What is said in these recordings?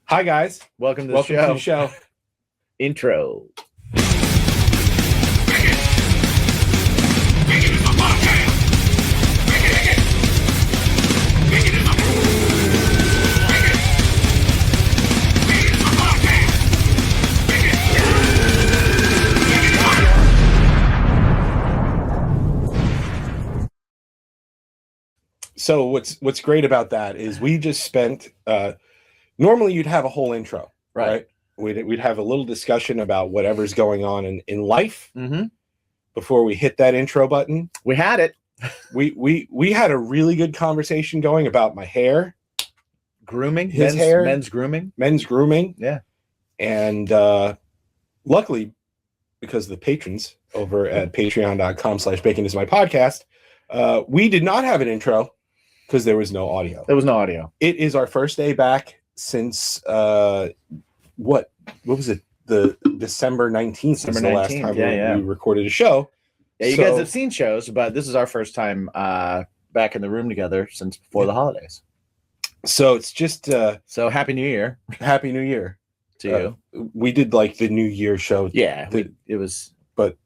Hi, guys. Welcome to the Welcome show. to the show. Intro. So what's great about that is we just spent. Normally, you'd have a whole intro, right? We'd have a little discussion about whatever's going on in life Mm-hmm. before we hit that intro button. We had it. We had a really good conversation going about my hair, Grooming. His hair. Men's grooming. men's grooming, Yeah. and luckily, because of the patrons over at patreon.com/bacon is my podcast, we did not have an intro because there was no audio. There was no audio. It is our first day back since what was it? The December 19th is the last time we recorded a show. Yeah, you guys have seen shows, but this is our first time back in the room together since before the holidays. So it's just So Happy New Year Happy New Year to you. We did like the New Year show. Yeah, it was, but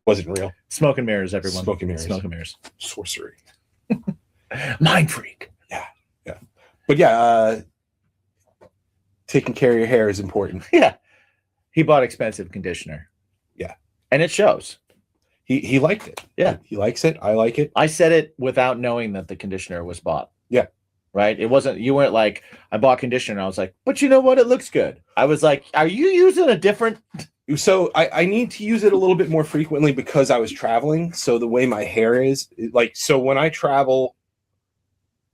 wasn't real. smoke and mirrors, everyone. Smoke and mirrors. Smoke and mirrors. Sorcery. Mind freak. Yeah. But yeah, taking care of your hair is important. Yeah. He bought expensive conditioner. Yeah. And it shows. He liked it. Yeah. He likes it. I like it. I said it without knowing that the conditioner was bought. Yeah. Right? It wasn't, you weren't like, I bought conditioner. And I was like, but you know what? It looks good. I was like, are you using a different? So I need to use it a little bit more frequently because I was traveling. So the way my hair is, like, so when I travel,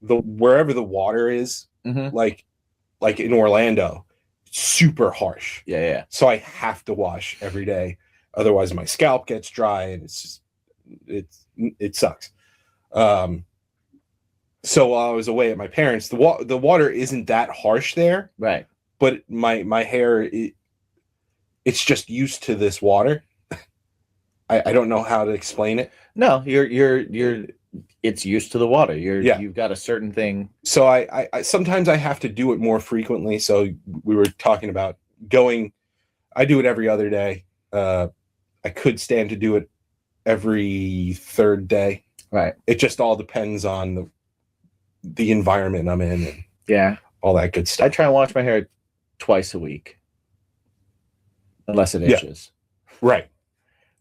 wherever the water is, like in Orlando, super harsh. Yeah. So I have to wash every day. Otherwise my scalp gets dry and it sucks. So while I was away at my parents', the water isn't that harsh there. Right. But my hair, it's just used to this water. I don't know how to explain it. No, you're it's used to the water. You've got a certain thing. So I sometimes I have to do it more frequently. So we were talking about going, I do it every other day. I could stand to do it every third day. Right. It just all depends on the environment I'm in and all that good stuff. I try and wash my hair twice a week. Unless it itches. Right.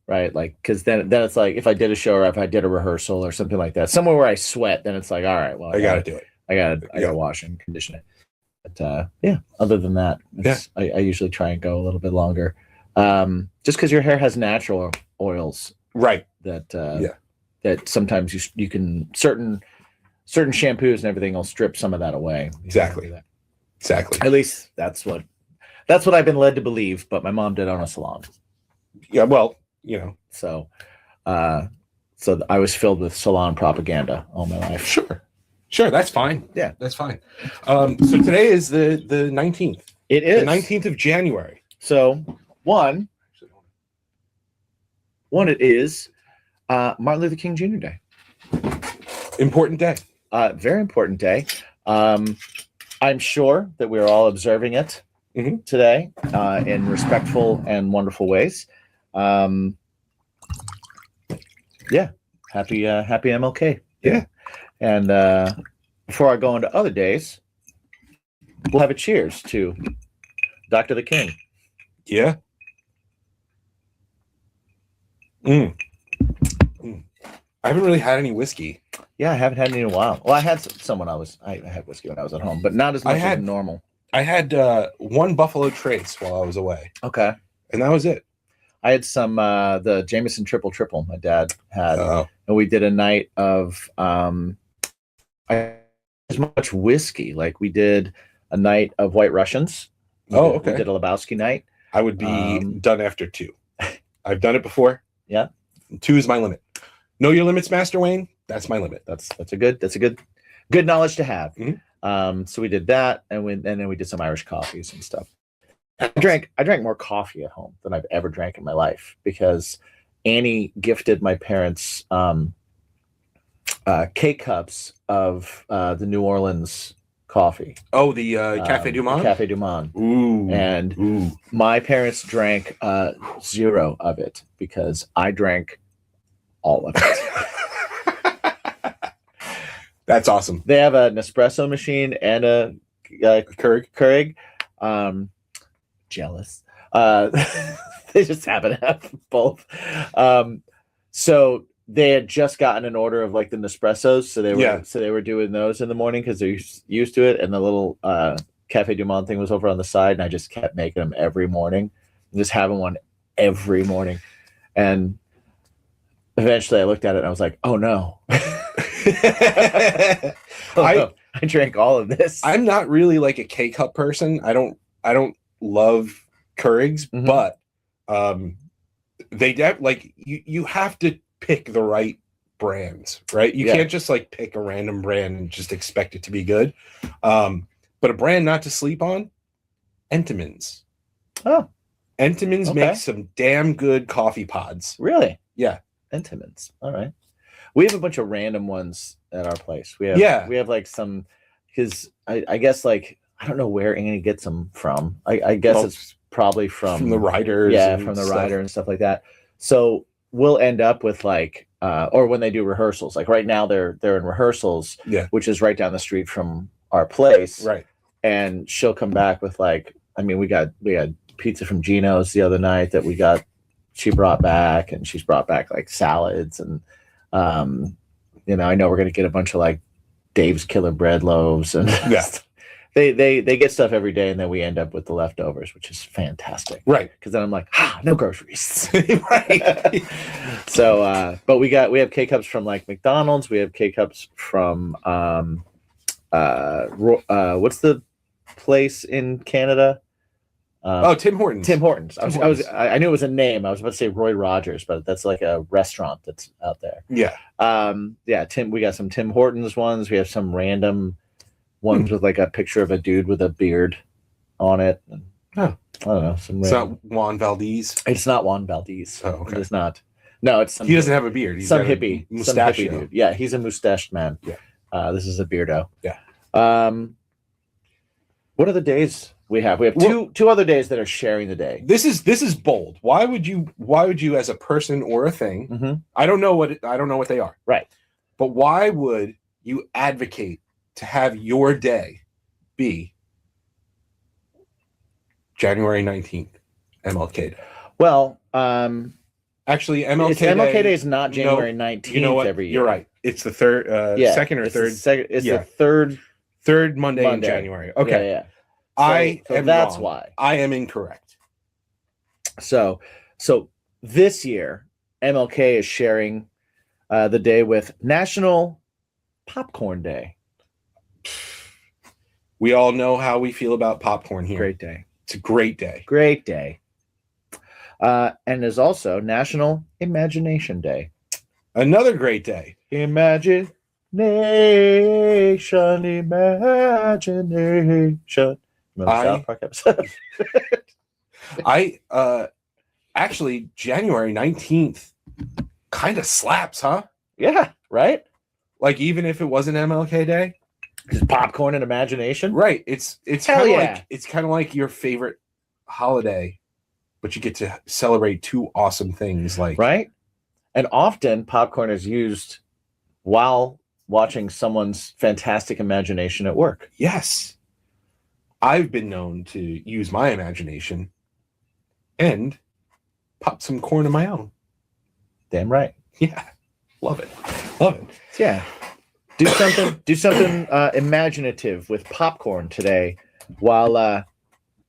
Like, because then it's like if I did a show or if I did a rehearsal or something like that, somewhere where I sweat, then it's like, all right, well, I gotta do it. I gotta wash and condition it. But other than that, I usually try and go a little bit longer. Just because your hair has natural oils, right? That sometimes you can certain shampoos and everything will strip some of that away. Exactly. At least that's what I've been led to believe. But my mom did own a salon. Yeah, well, So I was filled with salon propaganda all my life. Sure, that's fine. Yeah, that's fine. So today is the 19th. It is the 19th of January. So one it is Martin Luther King Jr. Day. Important day. Very important day. I'm sure that we're all observing it today in respectful and wonderful ways. Happy MLK. Yeah. And before I go into other days, we'll have a cheers to Dr. the King. Yeah. I haven't really had any whiskey. Yeah, I haven't had any in a while. Well, I had some when I had whiskey when I was at home, but not as much as normal. I had one Buffalo Trace while I was away. Okay. And that was it. I had some the Jameson Triple my dad had, and we did a night of as much whiskey. Like we did a night of White Russians. We did a Lebowski night. I would be done after 2. I've done it before. Yeah. 2 is my limit. Know your limits, Master Wayne. That's my limit. That's a good knowledge to have. So we did that, and then we did some Irish coffees and stuff. I drank more coffee at home than I've ever drank in my life because Annie gifted my parents K-cups of the New Orleans coffee. Oh, the Café du Monde? Café du Monde. Ooh. And my parents drank 0 of it because I drank all of it. That's awesome. They have an espresso machine and a Keurig. Jealous. They just happen to have both. So they had just gotten an order of like the Nespressos, so they were doing those in the morning because they're used to it. And the little Café du Monde thing was over on the side, and I just kept making them every morning, just having one every morning. And eventually, I looked at it and I was like, "Oh no." I drank all of this. I'm not really like a K-cup person. I don't love Keurigs, but they like you have to pick the right brands, right? You can't just like pick a random brand and just expect it to be good. But a brand not to sleep on, Entenmann's. Oh, Entenmann's makes some damn good coffee pods. Really? Yeah, Entenmann's. All right. We have a bunch of random ones at our place. We have like some, because I guess like I don't know where Annie gets them from. I guess it's probably from the riders. Yeah, from the rider and stuff like that. So we'll end up with like, or when they do rehearsals, like right now they're in rehearsals, which is right down the street from our place. Right. And she'll come back with like, I mean, we had pizza from Gino's the other night that she brought back, and she's brought back like salads and, I know we're going to get a bunch of like Dave's Killer Bread loaves and they get stuff every day, and then we end up with the leftovers, which is fantastic. Right. Because then I'm like, no groceries. Right. So, but we have K-Cups from like McDonald's. We have K-Cups from, what's the place in Canada? Tim Hortons. Tim Hortons. I knew it was a name. I was about to say Roy Rogers, but that's like a restaurant that's out there. Yeah. We got some Tim Hortons ones. We have some random ones with like a picture of a dude with a beard on it. I don't know. It's not Juan Valdez. It's not Juan Valdez. Oh, okay. It's not. No, it's he doesn't have a beard. He's some hippie mustachio. Dude. Yeah, he's a mustached man. Yeah. This is a beardo. Yeah. What are the days we have? We have two other days that are sharing the day. This is bold. Why would you as a person or a thing? I don't know what they are. Right. But why would you advocate to have your day be January 19th, MLK Day? Well, actually, MLK Day is not January 19th. You know what? Every year. You're right. It's the second or third. The third Monday in January. Okay. Yeah. That's wrong. Why I am incorrect. So this year, MLK is sharing the day with National Popcorn Day. We all know how we feel about popcorn here. Great day. It's a great day. Great day. And there's also National Imagination Day. Another great day. Imagination. South Park episode? Actually, January 19th kind of slaps, huh? Yeah, right? Like, even if it wasn't MLK Day? Just popcorn and imagination? Right. It's kind of like your favorite holiday, but you get to celebrate two awesome things, like right? And often popcorn is used while watching someone's fantastic imagination at work. Yes. I've been known to use my imagination and pop some corn of my own. Damn right. Yeah. Love it. Yeah. Do something imaginative with popcorn today while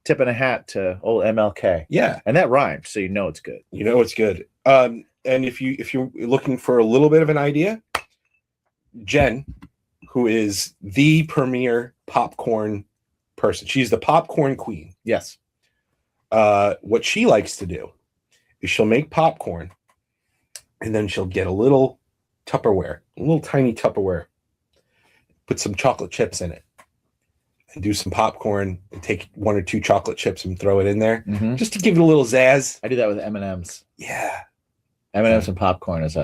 tipping a hat to old MLK. Yeah. And that rhymes, so you know it's good. You know it's good. And if you're looking for a little bit of an idea, Jen, who is the premier popcorn person, she's the popcorn queen. Yes. What she likes to do is she'll make popcorn, and then she'll get a little tiny Tupperware, put some chocolate chips in it, and do some popcorn, and take one or two chocolate chips and throw it in there, just to give it a little zazz. I do that with M&Ms. Yeah. M&Ms and popcorn is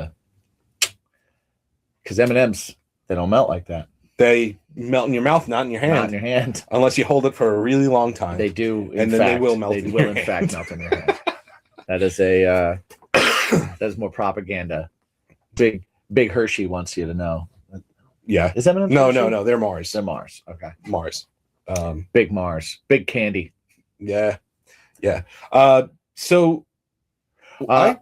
because M&Ms, they don't melt like that. They melt in your mouth, not in your hand. Not in your hand. Unless you hold it for a really long time. They do, and then they will melt in your hand. Fact melt in your hand. That is a that is more propaganda. Big Hershey wants you to know. Yeah. Is that what No. They're Mars. They're Mars. Okay. Mars. Big Mars. Big candy. Yeah. So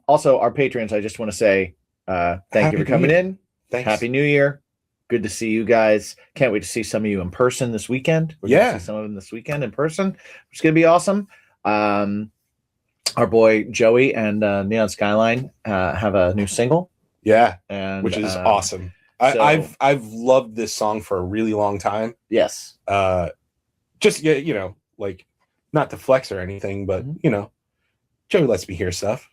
also our patrons, I just want to say thank you for coming in. Thanks. Happy New Year. Good to see you guys. Can't wait to see some of you in person this weekend. We're gonna see some of them this weekend in person. It's gonna be awesome. Our boy Joey and Neon Skyline have a new single. Yeah, and which is awesome. I've loved this song for a really long time. Yes. Just like not to flex or anything, but Joey lets me hear stuff.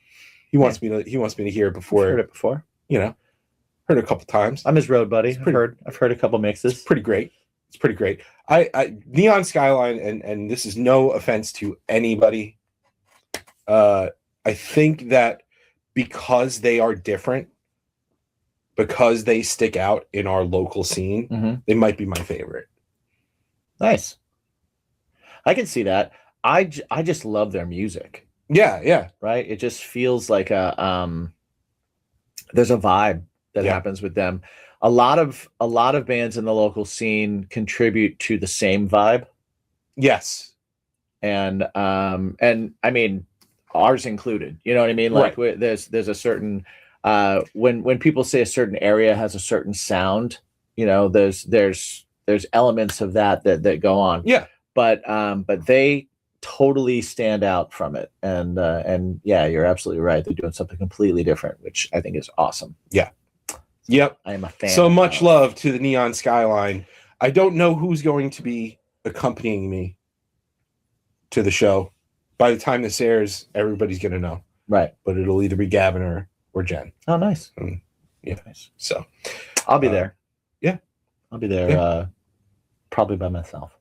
He wants me to hear it before. I've heard it before. Heard it a couple times. I'm his road buddy. I've heard a couple mixes. It's pretty great. I Neon Skyline, and this is no offense to anybody. I think that because they are different, because they stick out in our local scene, they might be my favorite. Nice. I can see that. I just love their music. Yeah. Right? It just feels like there's a vibe that happens with them. A lot of bands in the local scene contribute to the same vibe. Yes. And I mean ours included. You know what I mean? Like there's a certain when people say a certain area has a certain sound, there's elements of that go on. Yeah. But they totally stand out from it. And yeah, you're absolutely right. They're doing something completely different, which I think is awesome. Yeah. Yep. I am a fan. So much love to the Neon Skyline. I don't know who's going to be accompanying me to the show. By the time this airs, everybody's going to know. Right. But it'll either be Gavin or Jen. Oh, nice. Yeah. Nice. So I'll be there. Yeah. I'll be there probably by myself.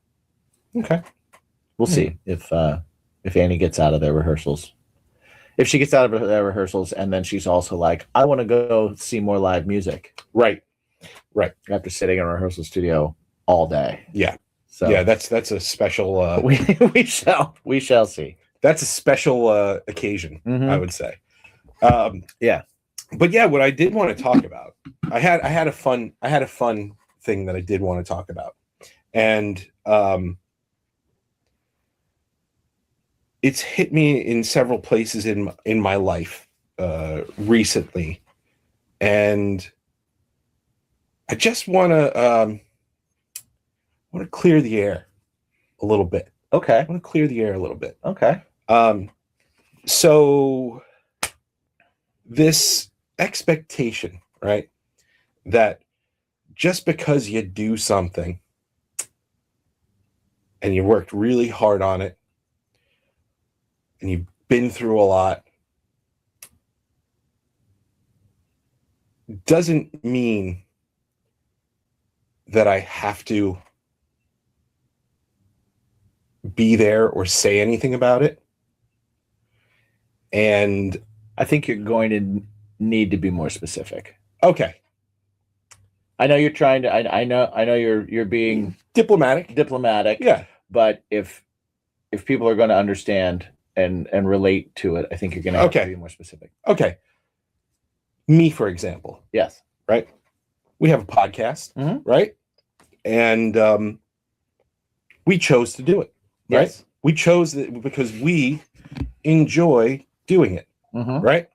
Okay. We'll see if Annie gets out of their rehearsals. If she gets out of their rehearsals and then she's also like, I want to go see more live music. Right. After sitting in a rehearsal studio all day. Yeah. So yeah, that's a special we shall see. That's a special occasion, I would say. Yeah. But yeah, what I did want to talk about, I had a fun thing that I did want to talk about. And it's hit me in several places in my life recently, and I just want to clear the air a little bit. Okay. I want to clear the air a little bit. Okay. So this expectation, right, that just because you do something and you worked really hard on it and you've been through a lot, doesn't mean that I have to be there or say anything about it. And I think you're going to need to be more specific. Okay. I know you're trying to, I know you're being diplomatic. Yeah. But if people are going to understand and relate to it, I think you're going to have to be more specific. Okay. Me, for example. Yes. Right. We have a podcast, right? And we chose to do it. Right. Yes. We chose it because we enjoy doing it. Right.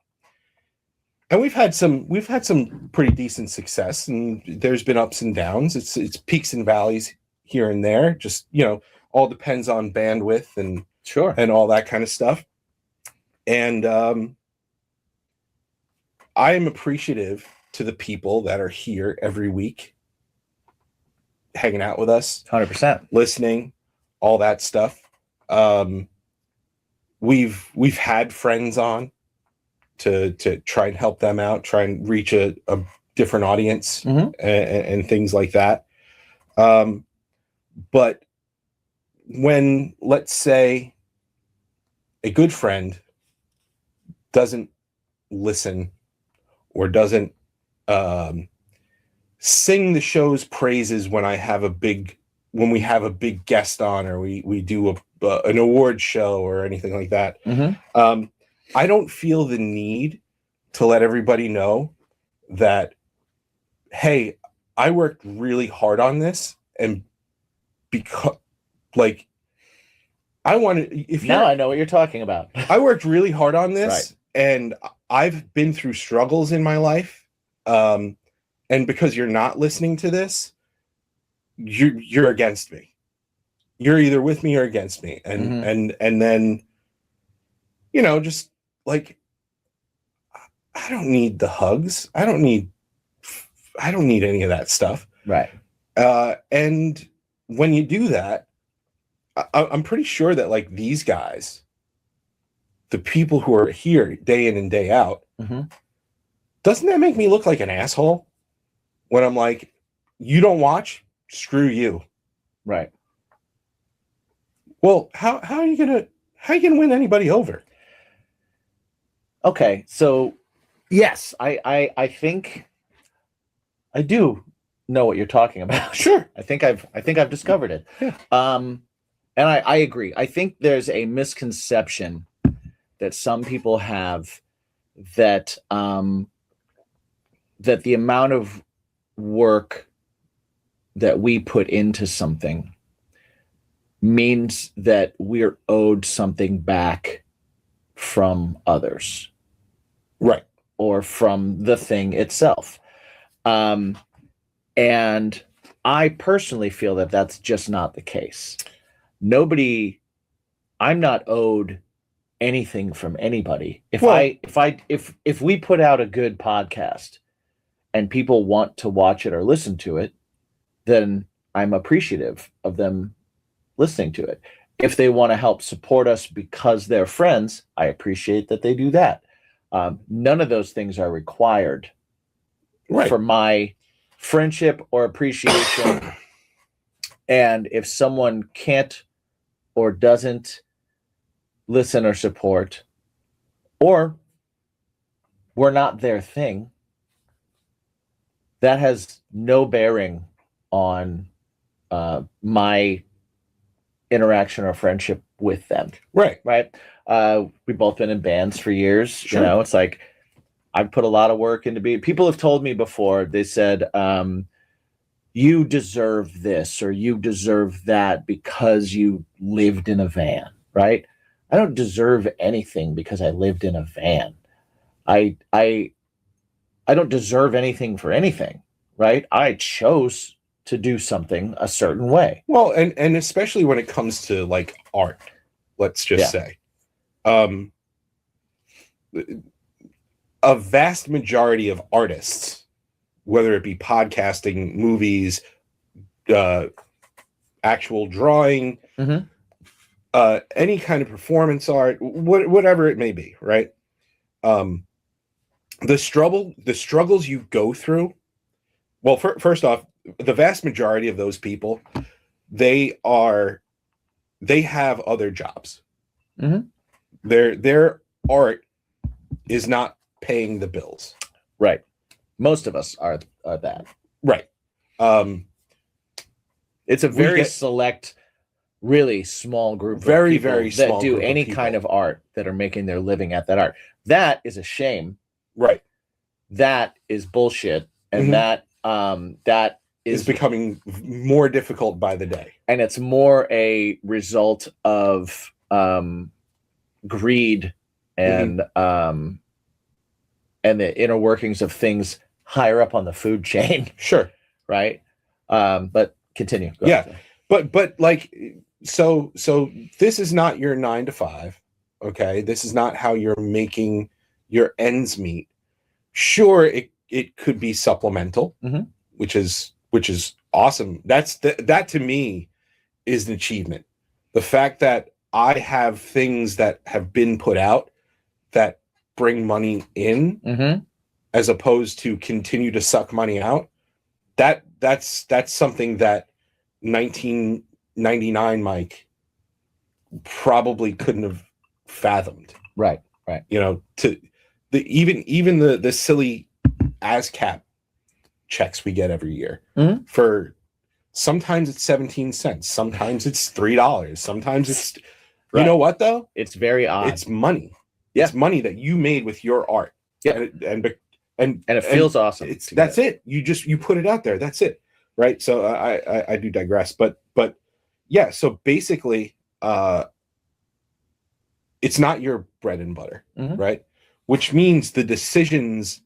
And we've had some pretty decent success, and there's been ups and downs. It's peaks and valleys here and there. Just, all depends on bandwidth and and all that kind of stuff. And I am appreciative to the people that are here every week, hanging out with us, 100%, listening, all that stuff. We've had friends on to try and help them out, try and reach a different audience and things like that. But when, let's say, a good friend doesn't listen or doesn't sing the show's praises when we have a big guest on, or we do an award show or anything like that. I don't feel the need to let everybody know that, hey, I worked really hard on this, and because like I know what you're talking about. I worked really hard on this, right. And I've been through struggles in my life. And because you're not listening to this, you're against me. You're either with me or against me. And then, just like, I don't need the hugs. I don't need any of that stuff. Right. And when you do that, I'm pretty sure that like these guys, the people who are here day in and day out, doesn't that make me look like an asshole when I'm like, you don't watch? Screw you. Right. Well, how are you gonna win anybody over? Okay, so yes, I think I do know what you're talking about. Sure. I think I've discovered it. Yeah. And I agree. I think there's a misconception that some people have that that the amount of work that we put into something means that we're owed something back from others. Right. Or from the thing itself. And I personally feel that that's just not the case. I'm not owed anything from anybody. If we put out a good podcast and people want to watch it or listen to it, then I'm appreciative of them listening to it. If they want to help support us because they're friends, I appreciate that they do that. None of those things are required for my friendship or appreciation. And if someone can't or doesn't listen or support, or we're not their thing, that has no bearing on my interaction or friendship with them. Right. We've both been in bands for years. Sure. It's like I've put a lot of work into people have told me before, they said, you deserve this or you deserve that because you lived in a van, right? I don't deserve anything because I lived in a van. I don't deserve anything for anything, right? I chose to do something a certain way. Well, and especially when it comes to like art, let's just say, a vast majority of artists, whether it be podcasting, movies, actual drawing, any kind of performance art, whatever it may be, right? The struggles you go through. Well, first off, the vast majority of those people, they have other jobs. Their art is not paying the bills. Right. Most of us are that. Right. It's a very select, really small group of very people small that do group any of kind of art that are making their living at that art. That is a shame. Right. That is bullshit. And that is becoming more difficult by the day. And it's more a result of greed and the inner workings of things higher up on the food chain. Sure. Right. But continue. Go ahead. But like, so this is not your 9 to 5. Okay. This is not how you're making your ends meet. Sure. It could be supplemental, which is awesome. That to me is an achievement. The fact that I have things that have been put out that bring money in, as opposed to continue to suck money out. That's something that 1999 Mike probably couldn't have fathomed. Right. To even the silly ASCAP checks we get every year Mhm. for sometimes it's 17 cents, sometimes it's $3, sometimes it's you know what though? It's very odd. It's money. Yeah. It's money that you made with your art. Yeah. And it feels awesome. That's it. You put it out there. That's it. Right. So I do digress, but yeah. So basically, it's not your bread and butter, right? Which means the decisions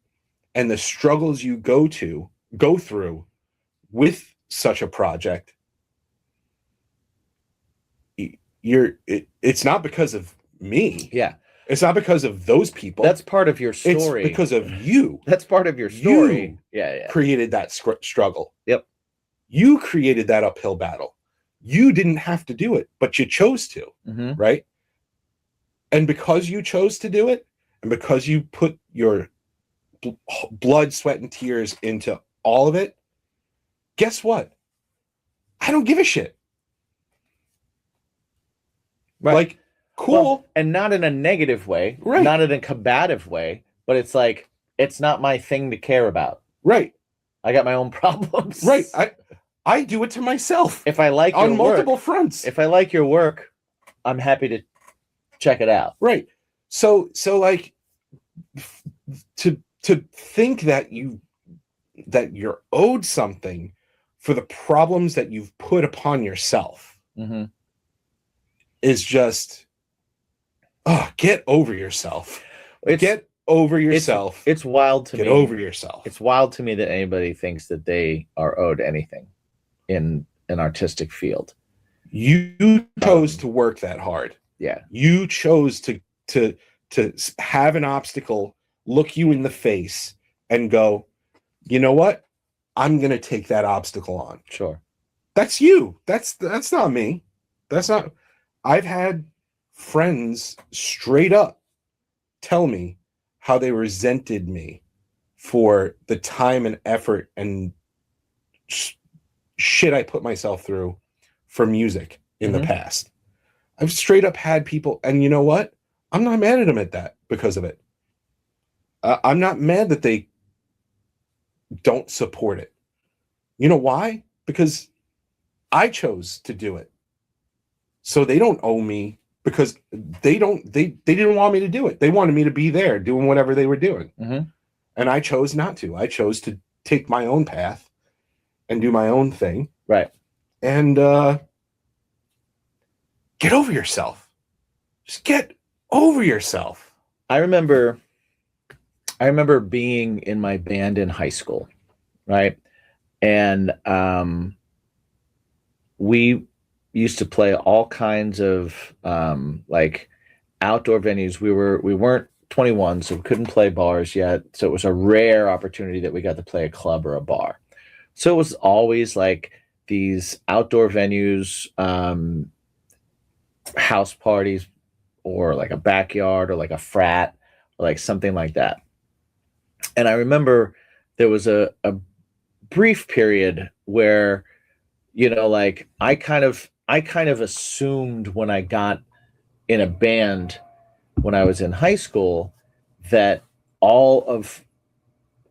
and the struggles you go through with such a project, it's not because of me. Yeah. It's not because of those people. That's part of your story. It's because of you. That's part of your story. Yeah. Created that struggle. Yep. You created that uphill battle. You didn't have to do it, but you chose to, right? And because you chose to do it, and because you put your blood, sweat, and tears into all of it, guess what? I don't give a shit. Right. Like, cool. Well, and not in a negative way, right? Not in a combative way, but it's like, it's not my thing to care about. Right. I got my own problems. Right. I do it to myself. If I like on your multiple work, fronts. If I like your work, I'm happy to check it out. Right. So like to think that you're owed something for the problems that you've put upon yourself is just get over yourself. Get over yourself. It's wild to me. Get over yourself. It's wild to me that anybody thinks that they are owed anything in an artistic field. You chose to work that hard. Yeah. You chose to have an obstacle look you in the face and go, you know what? I'm going to take that obstacle on. Sure. That's you. That's not me. That's not. I've had friends straight up tell me how they resented me for the time and effort and shit I put myself through for music in the past. I've straight up had people, and you know what? I'm not mad at them at that because of it. I'm not mad that they don't support it. You know why? Because I chose to do it. So they don't owe me because they didn't want me to do it. They wanted me to be there doing whatever they were doing. And I chose not to. I chose to take my own path and do my own thing. Right. And get over yourself. Just get over yourself. I remember being in my band in high school, right? And we used to play all kinds of like outdoor venues. We weren't 21, so we couldn't play bars yet. So it was a rare opportunity that we got to play a club or a bar. So it was always like these outdoor venues, house parties, or like a backyard, or like a frat, or like something like that. And I remember there was a brief period where, you know, like I kind of assumed when I got in a band when I was in high school that all of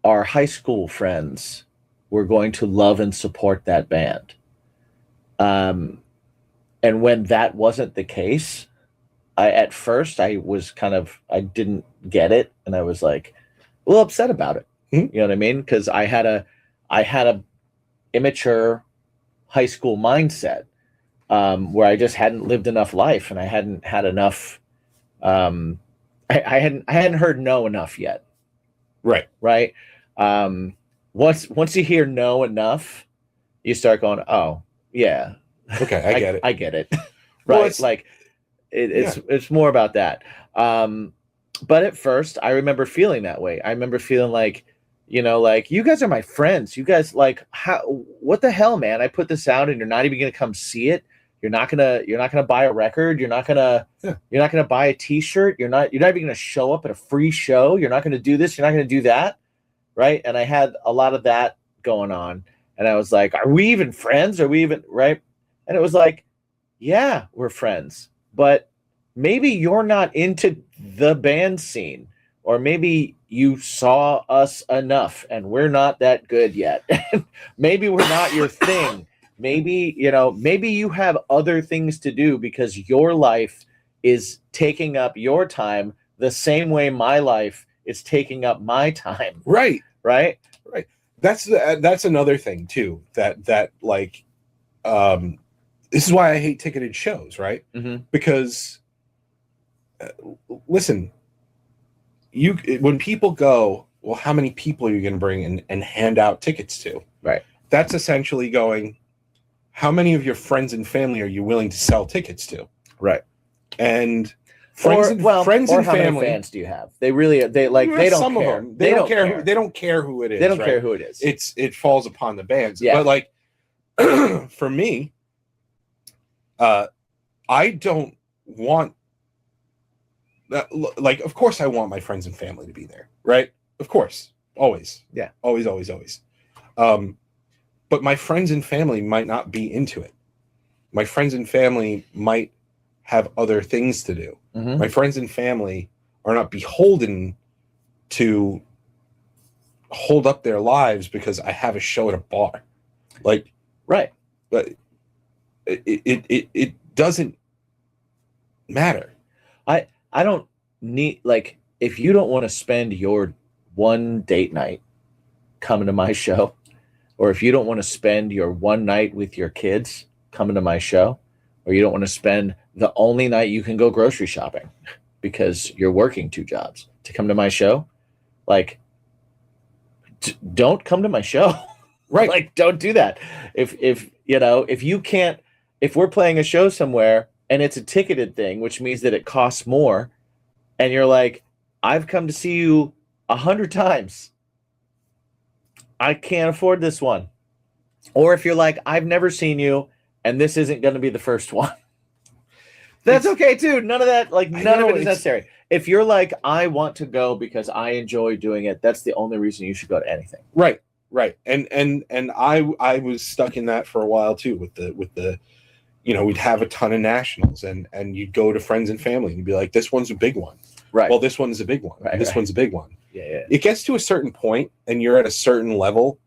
our high school friends were going to love and support that band. And when that wasn't the case, at first I didn't get it, and I was like a little upset about it. You know what I mean? Because I had a immature high school mindset where I just hadn't lived enough life, and I hadn't had enough. I hadn't heard no enough yet. Right. Once you hear no enough, you start going, oh yeah, okay, I get it. I get it. Right. Well, it's more about that. But at first I remember feeling that way. I remember feeling like, you know, like, you guys are my friends. You guys, like, what the hell, man? I put this out and you're not even going to come see it. You're not gonna buy a record. You're not gonna buy a t-shirt. You're not even gonna show up at a free show. You're not gonna do this. You're not gonna do that. Right. And I had a lot of that going on. And I was like, are we even friends? Are we even right? And it was like, yeah, we're friends. But maybe you're not into the band scene, or maybe you saw us enough and we're not that good yet. Maybe we're not your thing. Maybe, maybe you have other things to do because your life is taking up your time the same way my life is taking up my time. Right. Right. Right. That's another thing too, that like, this is why I hate ticketed shows, right? Mm-hmm. Because listen, when people go, well, how many people are you going to bring and hand out tickets to? Right. That's essentially going, how many of your friends and family are you willing to sell tickets to? Right. And friends and how family. Many fans do you have? They don't some care. Of them. They don't care. They don't care who it is. They don't right? care who it is. It falls upon the bands. Yeah. But like for me, I don't want that. Like, of course, I want my friends and family to be there, right? Of course, always. Yeah, always. But my friends and family might not be into it. My friends and family might have other things to do. Mm-hmm. My friends and family are not beholden to hold up their lives because I have a show at a bar. Like, right. But it doesn't matter. I don't need, like, if you don't want to spend your one date night coming to my show, or if you don't want to spend your one night with your kids coming to my show, or you don't want to spend the only night you can go grocery shopping because you're working 2 jobs to come to my show, like, don't come to my show. Right. Like, don't do that. If you can't, if we're playing a show somewhere and it's a ticketed thing, which means that it costs more, and you're like, I've come to see you 100 times, I can't afford this one. Or if you're like, I've never seen you and this isn't going to be the first one, that's okay too. None of that, like, none of it is necessary. If you're like, I want to go because I enjoy doing it, that's the only reason you should go to anything. Right. And I was stuck in that for a while too with the we'd have a ton of nationals and you'd go to friends and family and you'd be like, this one's a big one. Right. Well, this one's a big one. Right, this one's a big one. Yeah. It gets to a certain point and you're at a certain level.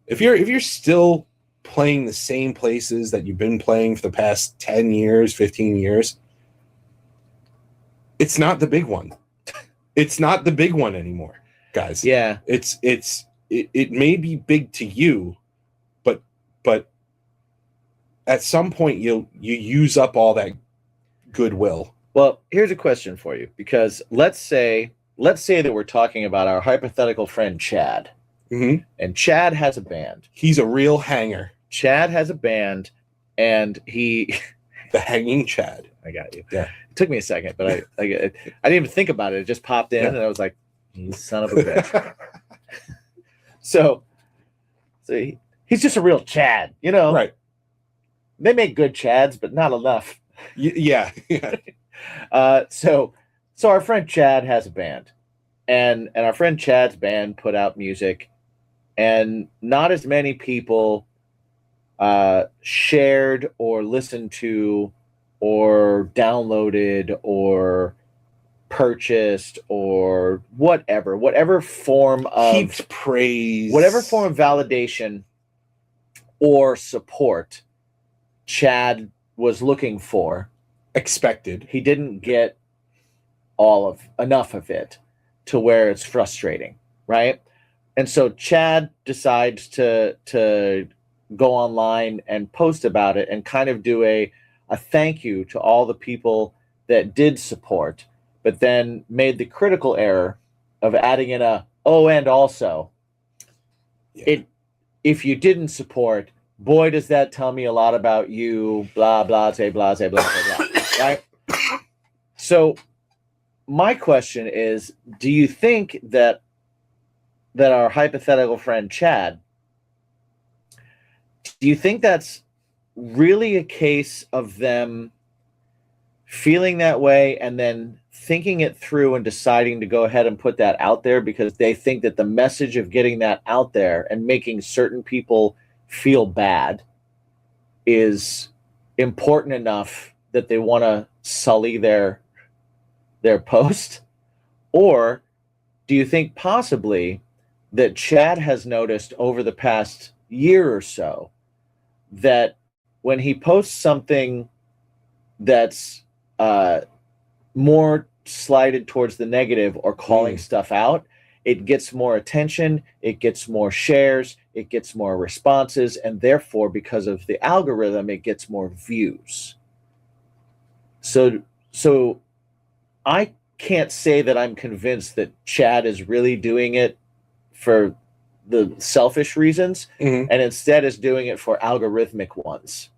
If you're still playing the same places that you've been playing for the past 10 years, 15 years, it's not the big one. It's not the big one anymore, guys. Yeah. It may be big to you, but at some point you use up all that goodwill. Well, here's a question for you, because let's say that we're talking about our hypothetical friend Chad. Mm-hmm. And Chad has a band. He's a real hanger. Chad has a band, and he the hanging Chad. I got you. Yeah. It took me a second, but I didn't even think about it. It just popped in, and I was like, "You son of a bitch." So he's just a real Chad, Right. They make good Chads, but not enough. Yeah. So our friend Chad has a band, and our friend Chad's band put out music, and not as many people shared or listened to or downloaded or purchased or whatever form of heaped praise, whatever form of validation or support Chad was looking for, expected. He didn't get enough of it to where it's frustrating, right? And so Chad decides to go online and post about it and kind of do a thank you to all the people that did support, but then made the critical error of adding in and also, if you didn't support, boy, does that tell me a lot about you, blah, blah, blah, blah, blah, blah, blah, right? So my question is, do you think that our hypothetical friend Chad, do you think that's really a case of them feeling that way and then thinking it through and deciding to go ahead and put that out there because they think that the message of getting that out there and making certain people feel bad is important enough that they want to sully their post? Or do you think possibly that Chad has noticed over the past year or so that when he posts something that's more slighted towards the negative or calling stuff out, it gets more attention, it gets more shares, it gets more responses, and therefore, because of the algorithm, it gets more views. So I can't say that I'm convinced that Chad is really doing it for the selfish reasons, and instead is doing it for algorithmic ones.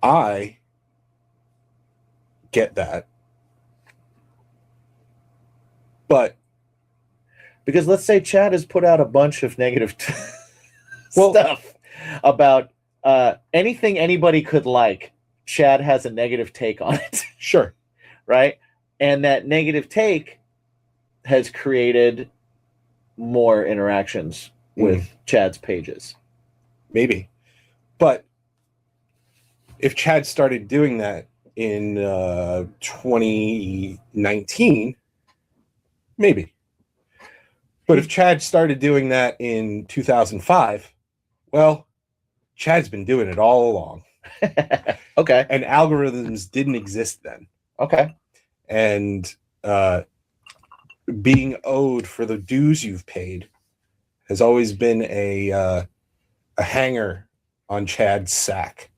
I get that. But because let's say Chad has put out a bunch of negative stuff about anything anybody could like, Chad has a negative take on it. Sure. Right? And that negative take has created more interactions with Chad's pages. Maybe. But if Chad started doing that in 2019, maybe. But if Chad started doing that in 2005, well, Chad's been doing it all along. Okay. And algorithms didn't exist then. Okay. And being owed for the dues you've paid has always been a hanger on Chad's sack.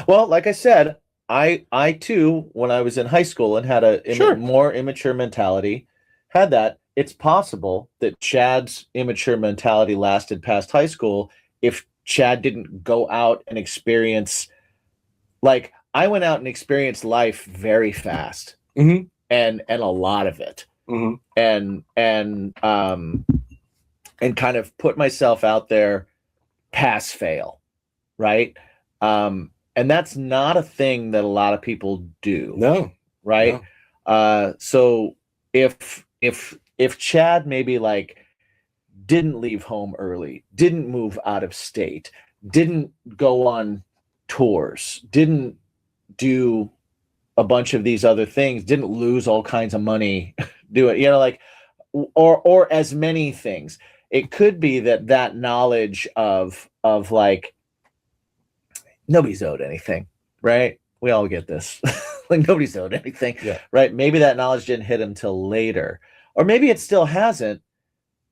Well, like I said, I too, when I was in high school and had a more immature mentality, had that. It's possible that Chad's immature mentality lasted past high school if Chad didn't go out and experience, like, I went out and experienced life very fast, and a lot of it, and kind of put myself out there, pass fail, right? And that's not a thing that a lot of people do. No. Right. No. So if Chad maybe like didn't leave home early, didn't move out of state, didn't go on tours, didn't do a bunch of these other things, didn't lose all kinds of money, do it, like, or as many things, it could be that knowledge of like, nobody's owed anything, right? We all get this. Like, nobody's owed anything, right? Maybe that knowledge didn't hit him till later, or maybe it still hasn't,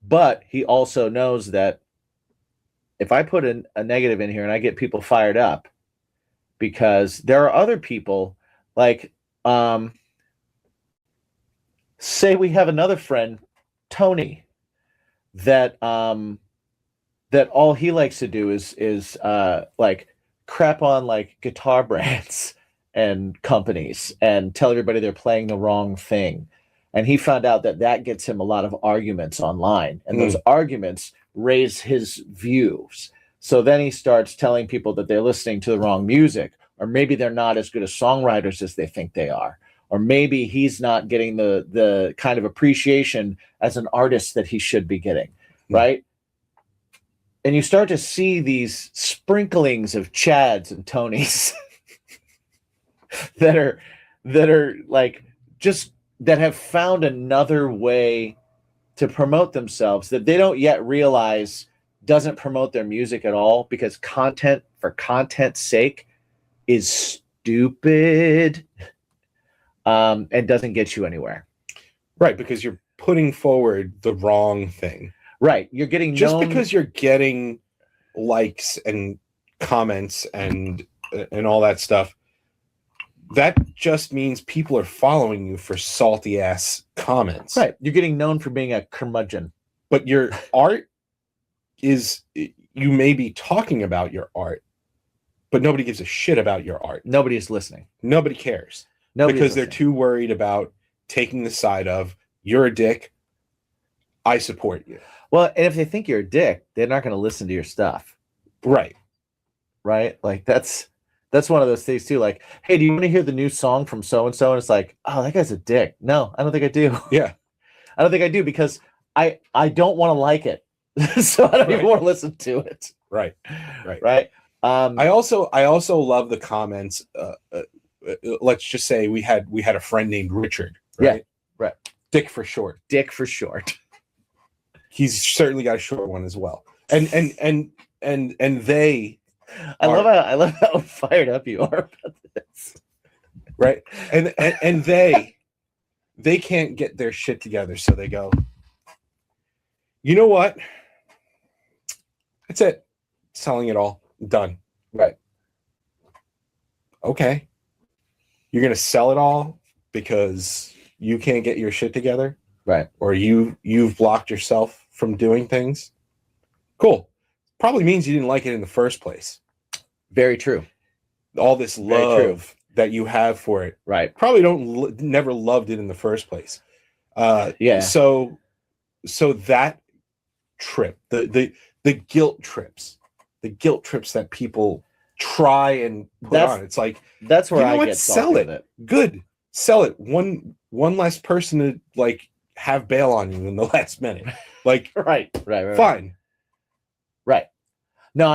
but he also knows that if I put a negative in here and I get people fired up, because there are other people, like, say we have another friend, Tony, that all he likes to do is like crap on like guitar brands and companies and tell everybody they're playing the wrong thing. And he found out that gets him a lot of arguments online, and those arguments raise his views. So then he starts telling people that they're listening to the wrong music, or maybe they're not as good as songwriters as they think they are, or maybe he's not getting the kind of appreciation as an artist that he should be getting, right? And you start to see these sprinklings of Chads and Tonys that are like, just that have found another way to promote themselves that they don't yet realize doesn't promote their music at all, because content for content's sake is stupid, and doesn't get you anywhere. Right, because you're putting forward the wrong thing. Right, you're getting just because you're getting likes and comments and all that stuff, that just means people are following you for salty ass comments. Right, you're getting known for being a curmudgeon. But your art is, you may be talking about your art, but nobody gives a shit about your art. Nobody is listening. Nobody cares. Because they're too worried about taking the side of, you're a dick, I support you. Well, and if they think you're a dick, they're not going to listen to your stuff. Right. Right? Like, that's one of those things too. Like, hey, do you want to hear the new song from so-and-so? And it's like, oh, that guy's a dick. No, I don't think I do. Yeah. I don't think I do, because I don't want to like it. So I don't even want to listen to it. Right. Right. I also love the comments let's just say we had a friend named Richard, right? Yeah, right. Dick for short. Dick for short. He's certainly got a short one as well. And they I love how fired up you are about this. Right. And they can't get their shit together, so they go, you know what? That's it. Selling it all. Done. Right. Okay. You're gonna sell it all because you can't get your shit together? Right. Or you've blocked yourself from doing things? Cool. Probably means you didn't like it in the first place. Very true. All this love that you have for it. Right. Probably never loved it in the first place. Yeah. So that trip, the guilt trips that people try and put on. It's like, that's where I get sell it. Good. Sell it. One less person to like have bail on you in the last minute. Like right. Fine. Right. No,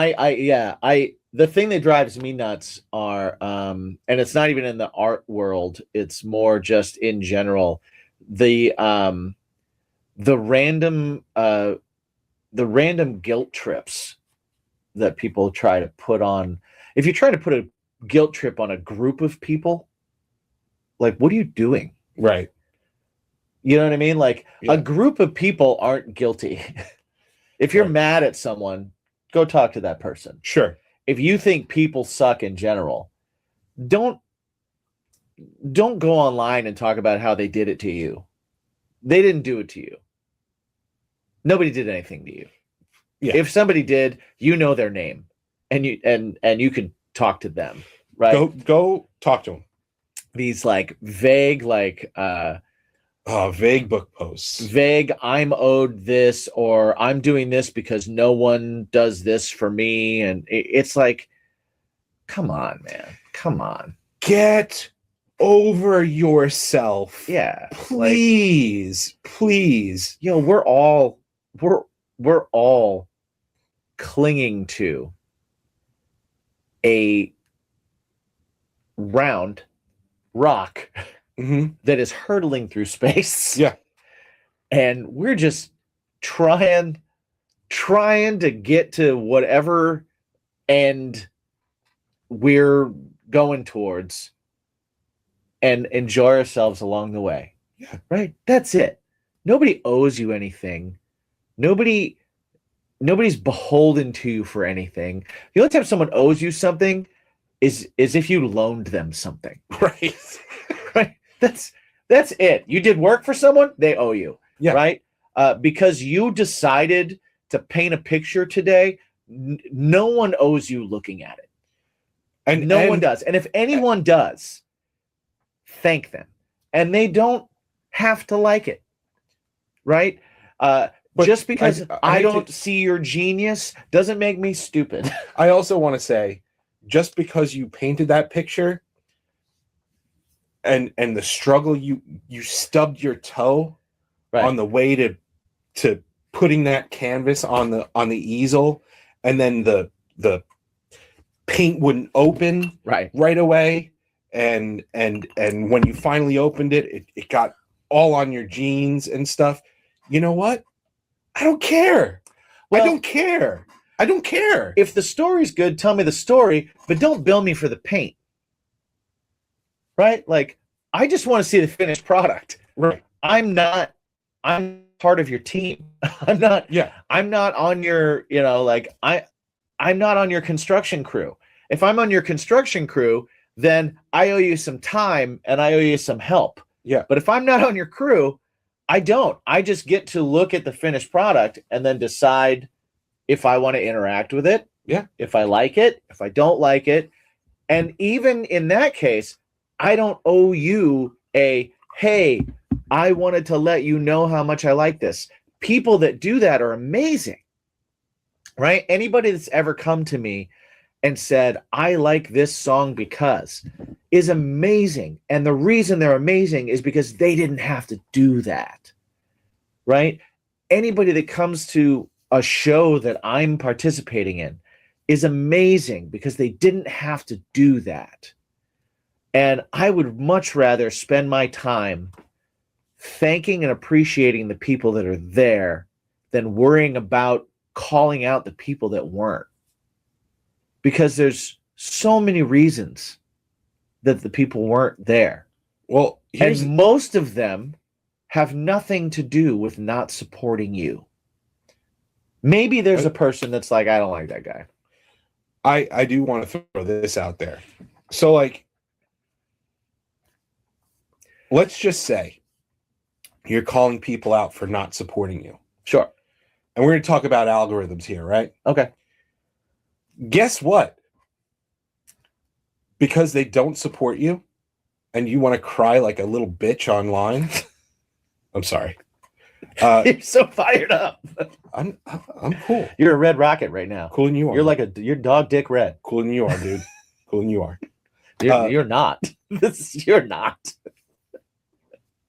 the thing that drives me nuts are and it's not even in the art world, it's more just in general, the random guilt trips that people try to put on. If you try to put a guilt trip on a group of people, like, what are you doing? Right. You know what I mean? Like, a group of people aren't guilty. If you're mad at someone, go talk to that person. Sure. If you think people suck in general, don't go online and talk about how they did it to you. They didn't do it to you. Nobody did anything to you. Yeah. If somebody did, you know their name, and you can talk to them, right? Go talk to them. These like vague, vague book posts. Vague, I'm owed this, or I'm doing this because no one does this for me. And it's like, come on, man. Come on. Get over yourself. Yeah. Please. Please. You know, we're all clinging to a round rock that is hurtling through space. Yeah. And we're just trying to get to whatever end we're going towards and enjoy ourselves along the way. Yeah. Right? That's it. Nobody owes you anything. Nobody's beholden to you for anything. The only time someone owes you something is if you loaned them something. Right. Right. That's it. You did work for someone, they owe you. Yeah. Right. Because you decided to paint a picture today, no one owes you looking at it. And no one does. And if anyone does, thank them. And they don't have to like it. Right. Just because I don't see your genius doesn't make me stupid. I also want to say, just because you painted that picture and the struggle, you stubbed your toe on the way to putting that canvas on the easel, and then the paint wouldn't open right away, and when you finally opened it got all on your jeans and stuff. You know what? I don't care. Well, I don't care. If the story's good, tell me the story, but don't bill me for the paint. Right? Like, I just want to see the finished product. Right. I'm part of your team. I'm not on your, I'm not on your construction crew. If I'm on your construction crew, then I owe you some time and I owe you some help. Yeah. But if I'm not on your crew, I don't. I just get to look at the finished product and then decide if I want to interact with it. Yeah. If I like it, if I don't like it. And even in that case, I don't owe you hey, I wanted to let you know how much I like this. People that do that are amazing. Right? Anybody that's ever come to me and said, I like this song because, is amazing. And the reason they're amazing is because they didn't have to do that. Right? Anybody that comes to a show that I'm participating in is amazing because they didn't have to do that. And I would much rather spend my time thanking and appreciating the people that are there than worrying about calling out the people that weren't. Because there's so many reasons that the people weren't there. Well, and most of them have nothing to do with not supporting you. Maybe there's a person that's like, I don't like that guy. I do want to throw this out there. So, like, let's just say you're calling people out for not supporting you. Sure. And we're going to talk about algorithms here, right? Okay. Guess what? Because they don't support you and you want to cry like a little bitch online. I'm sorry. You're so fired up. I'm cool. You're a red rocket right now. Cooler than you are. You're like you're dog dick red. Cooler than you are, dude. Cooler than you are. You're not. You're not.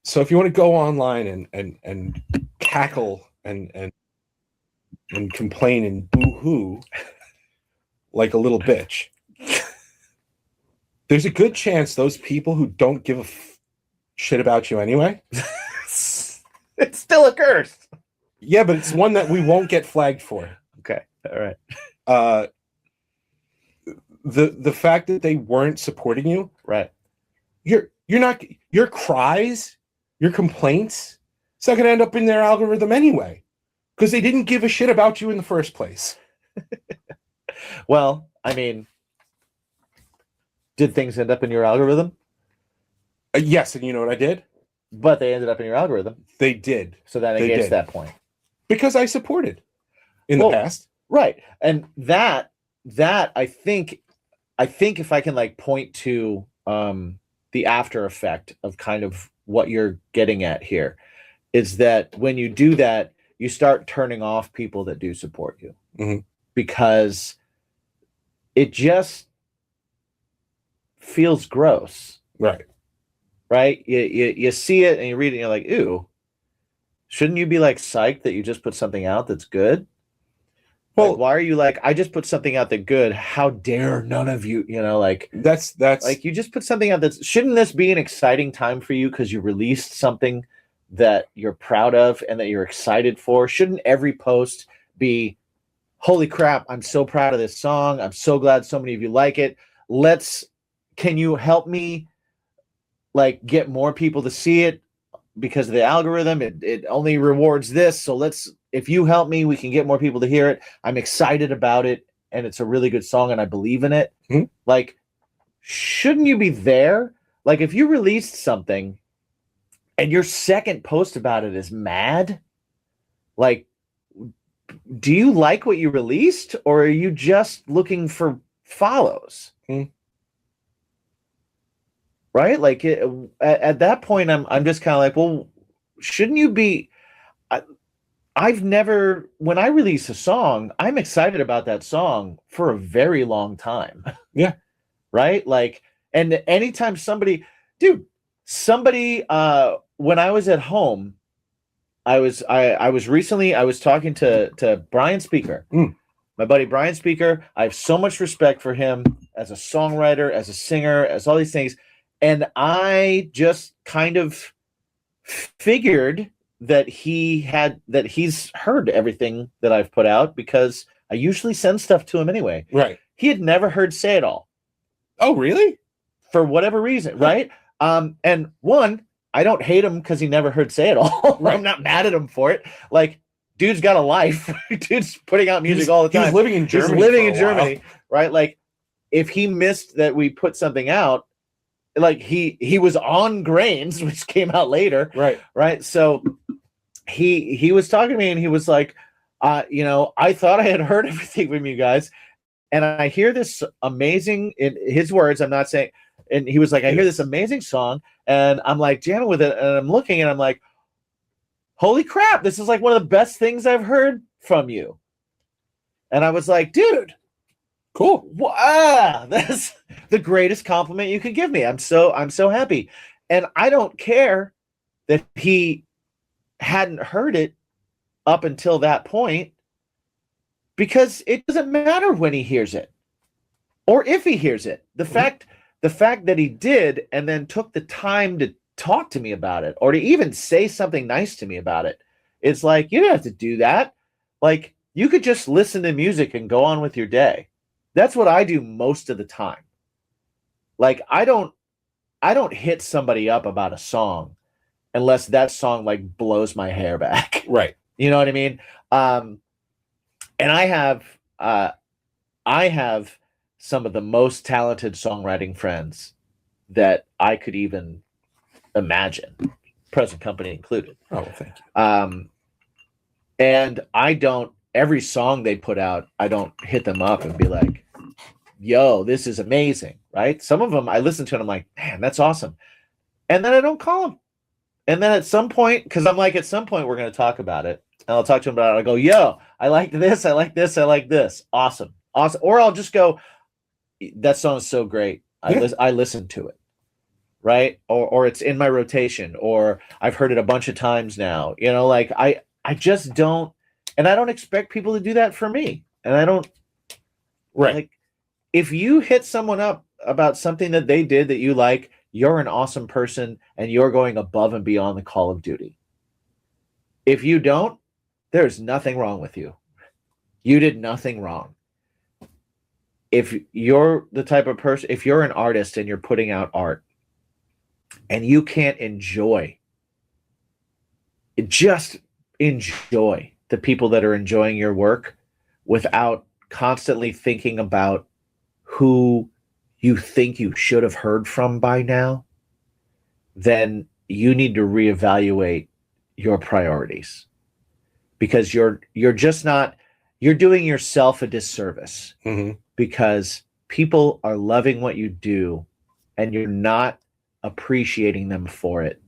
So if you want to go online and cackle and complain and boo-hoo like a little bitch, there's a good chance those people who don't give a shit about you anyway, it still occurs. Yeah, but it's one that we won't get flagged for. Okay. All right. The fact that they weren't supporting you, right? Your cries, your complaints, it's not going to end up in their algorithm anyway, because they didn't give a shit about you in the first place. Well, I mean, did things end up in your algorithm? Yes, and you know what I did? But they ended up in your algorithm. They did. So that negates that point. Because I supported in the past. Right. And that I think if I can like point to the after effect of kind of what you're getting at here is that when you do that, you start turning off people that do support you. Mm-hmm. Because it just feels gross. Right. Right? You see it and you read it and you're like, ew. Shouldn't you be like psyched that you just put something out that's good? Well, like, why are you like, I just put something out that's good. How dare none of you, like that's like you just put something out that's, shouldn't this be an exciting time for you because you released something that you're proud of and that you're excited for? Shouldn't every post be, holy crap, I'm so proud of this song. I'm so glad so many of you like it. Can you help me like get more people to see it? Because of the algorithm, it only rewards this. So if you help me, we can get more people to hear it. I'm excited about it. And it's a really good song and I believe in it. Mm-hmm. Like, shouldn't you be there? Like if you released something and your second post about it is mad, like, do you like what you released or are you just looking for follows? Mm-hmm. Right? Like at that point, I'm just kind of like, well, shouldn't you be? I've never, when I release a song, I'm excited about that song for a very long time. Yeah. Right? Like, and anytime somebody, when I was at home, I was talking to Brian Speaker. My buddy Brian Speaker. I have so much respect for him as a songwriter, as a singer, as all these things. And I just kind of figured that he's heard everything that I've put out because I usually send stuff to him anyway. Right. He had never heard Say It All. Oh, really? For whatever reason, right? And one, I don't hate him because he never heard Say It All. Right. I'm not mad at him for it. Like, dude's got a life. Dude's putting out music all the time. He's living in Germany. He's living in Germany, right? Like, if he missed that we put something out, like he was on Grains, which came out later, right? So he was talking to me and he was like, I thought I had heard everything from you guys, and I hear this amazing, in his words, I'm not saying, and he was like, I hear this amazing song, and I'm like jamming with it, and I'm looking, and I'm like, holy crap, this is like one of the best things I've heard from you, and I was like, dude. Cool. Wow, that's the greatest compliment you could give me. I'm so happy. And I don't care that he hadn't heard it up until that point because it doesn't matter when he hears it or if he hears it. The fact the fact that he did and then took the time to talk to me about it or to even say something nice to me about it, it's like, you don't have to do that. Like, you could just listen to music and go on with your day. That's what I do most of the time. Like, I don't hit somebody up about a song unless that song like blows my hair back. Right. You know what I mean? And I have some of the most talented songwriting friends that I could even imagine, present company included. Oh, thank you. And I don't, every song they put out, I don't hit them up and be like, yo, this is amazing, right? Some of them I listen to and I'm like, man, that's awesome. And then I don't call them. And then at some point, because I'm like, at some point we're going to talk about it. And I'll talk to them about it. I'll go, yo, I like this, I like this, I like this. Awesome. Awesome. Or I'll just go, that song is so great. I listen to it. Right. Or it's in my rotation, or I've heard it a bunch of times now. You know, like I just don't, and I don't expect people to do that for me. And I don't, right. Like, if you hit someone up about something that they did that you like, you're an awesome person and you're going above and beyond the call of duty. If you don't, there's nothing wrong with you. You did nothing wrong. If you're the type of person, if you're an artist and you're putting out art and you can't just enjoy the people that are enjoying your work without constantly thinking about who you think you should have heard from by now, then you need to reevaluate your priorities, because you're doing yourself a disservice, because people are loving what you do and you're not appreciating them for it,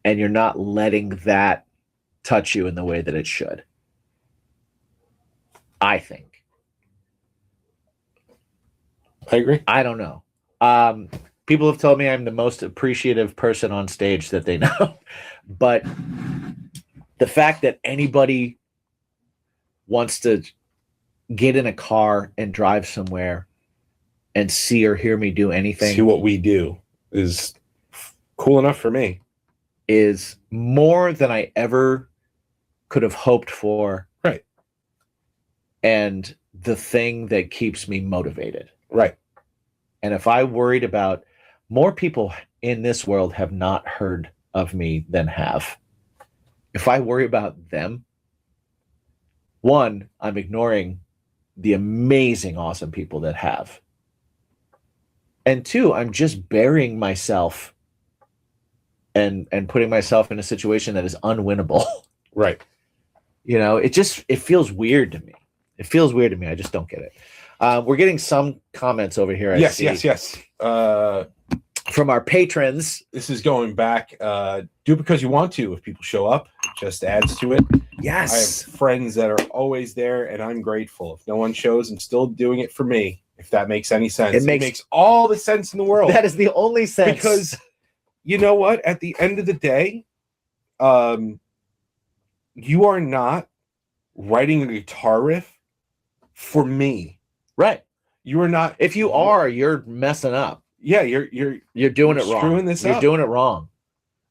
and you're not letting that touch you in the way that it should, I think. I agree. I don't know. People have told me I'm the most appreciative person on stage that they know. But the fact that anybody wants to get in a car and drive somewhere and see or hear me do anything, see what we do, is cool enough for me. Is more than I ever could have hoped for. Right. And the thing that keeps me motivated. Right. And if I worried about, more people in this world have not heard of me than have. If I worry about them, one, I'm ignoring the amazing, awesome people that have. And two, I'm just burying myself and putting myself in a situation that is unwinnable. Right. You know, it feels weird to me. It feels weird to me. I just don't get it. We're getting some comments over here. Yes. From our patrons. This is going back. Do because you want to. If people show up, it just adds to it. Yes. I have friends that are always there, and I'm grateful. If no one shows, I'm still doing it for me, if that makes any sense. It makes all the sense in the world. That is the only sense. Because you know what? At the end of the day, you are not writing a guitar riff for me. Right. You are not. If you are, you're messing up. Yeah, you're doing it wrong. Screwing this up. You're doing it wrong.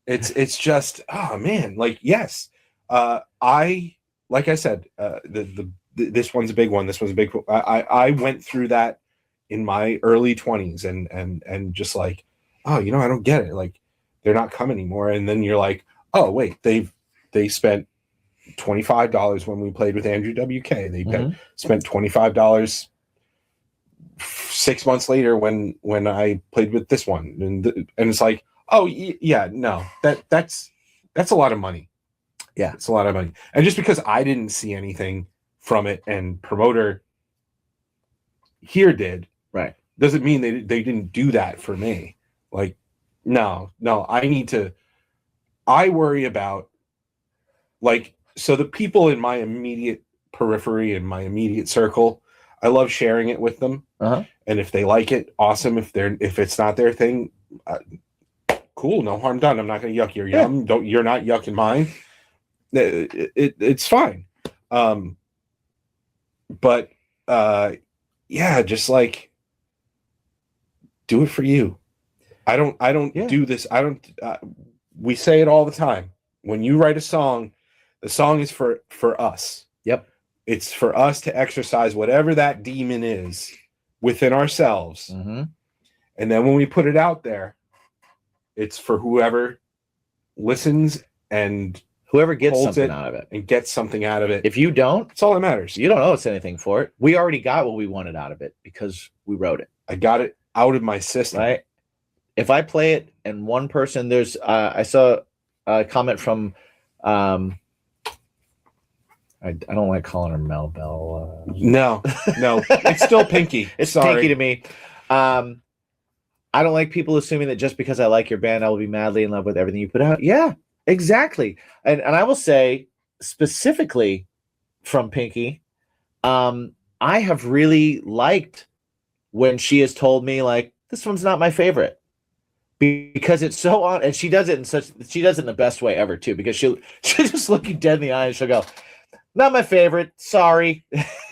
It's just, oh man, like, yes. Like I said, this one's a big one. This one's a big one. I went through that in my early 20s and just like, oh, I don't get it. Like, they're not coming anymore. And then you're like, oh wait, they spent $25 when we played with Andrew WK. They spent $25 6 months later when I played with this one, and it's like, oh yeah, no, that's a lot of money. Yeah, it's a lot of money. And just because I didn't see anything from it and promoter here did, right, doesn't mean they didn't do that for me. Like, no, I worry about, like, so the people in my immediate periphery, in my immediate circle, I love sharing it with them. And if they like it, awesome. If it's not their thing, cool, no harm done. I'm not going to yuck your yum. You're not yucking mine. It's fine. But yeah, just like, do it for you. I don't do this. I don't. We say it all the time. When you write a song, the song is for us. Yep. It's for us to exercise whatever that demon is within ourselves. Mm-hmm. And then when we put it out there, it's for whoever listens and whoever gets something out of it. And gets something out of it. If you don't, it's all that matters. You don't owe us anything for it. We already got what we wanted out of it because we wrote it. I got it out of my system. Right. If I play it and one person, there's I saw a comment from I don't like calling her Mel Bell. No, it's still Pinky. It's Pinky to me. I don't like people assuming that just because I like your band, I will be madly in love with everything you put out. Yeah, exactly. And I will say specifically from Pinky, I have really liked when she has told me like, this one's not my favorite because it's so on, and she does it in the best way ever too, because she'll just look you dead in the eye and she'll go, not my favorite. Sorry.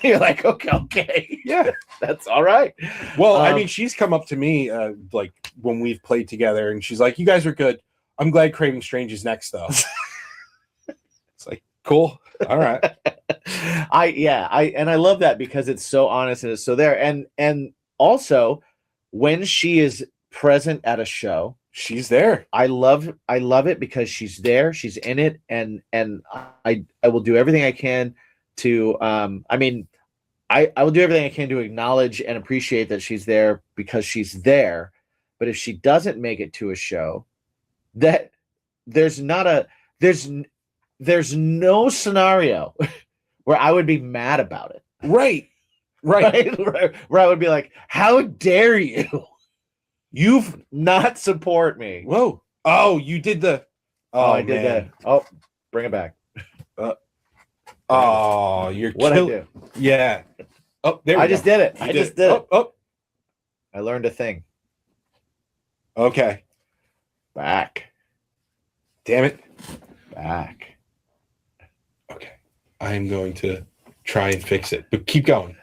You're like, okay. Yeah, that's all right. Well, I mean, she's come up to me like when we've played together and she's like, you guys are good. I'm glad Craving Strange is next though. It's like, cool. All right. I love that because it's so honest and it's so there. And also when she is present at a show, she's there. I love it because she's there, she's in it, and I will do everything I can to I will do everything I can to acknowledge and appreciate that she's there because she's there. But if she doesn't make it to a show, that there's no scenario where I would be mad about it. Right. Where I would be like, how dare you? You've not support me. Whoa. Oh, you did the. Oh, I did that. Oh, bring it back. Oh, you're what I do. Yeah. Oh, there we go. Just did it. I just did it. Oh. I learned a thing. Okay. Back. Damn it. Back. Okay. I'm going to try and fix it, but keep going.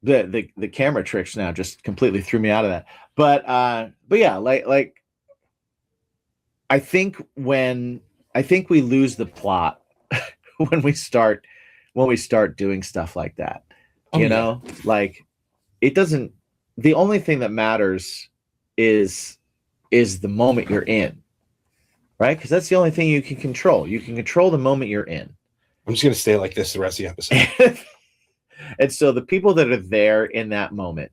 The camera tricks now just completely threw me out of that. But yeah, like I think we lose the plot when we start doing stuff like that. You know, like it doesn't, the only thing that matters is the moment you're in, right? Because that's the only thing you can control. You can control the moment you're in. I'm just gonna stay like this the rest of the episode. And so the people that are there in that moment,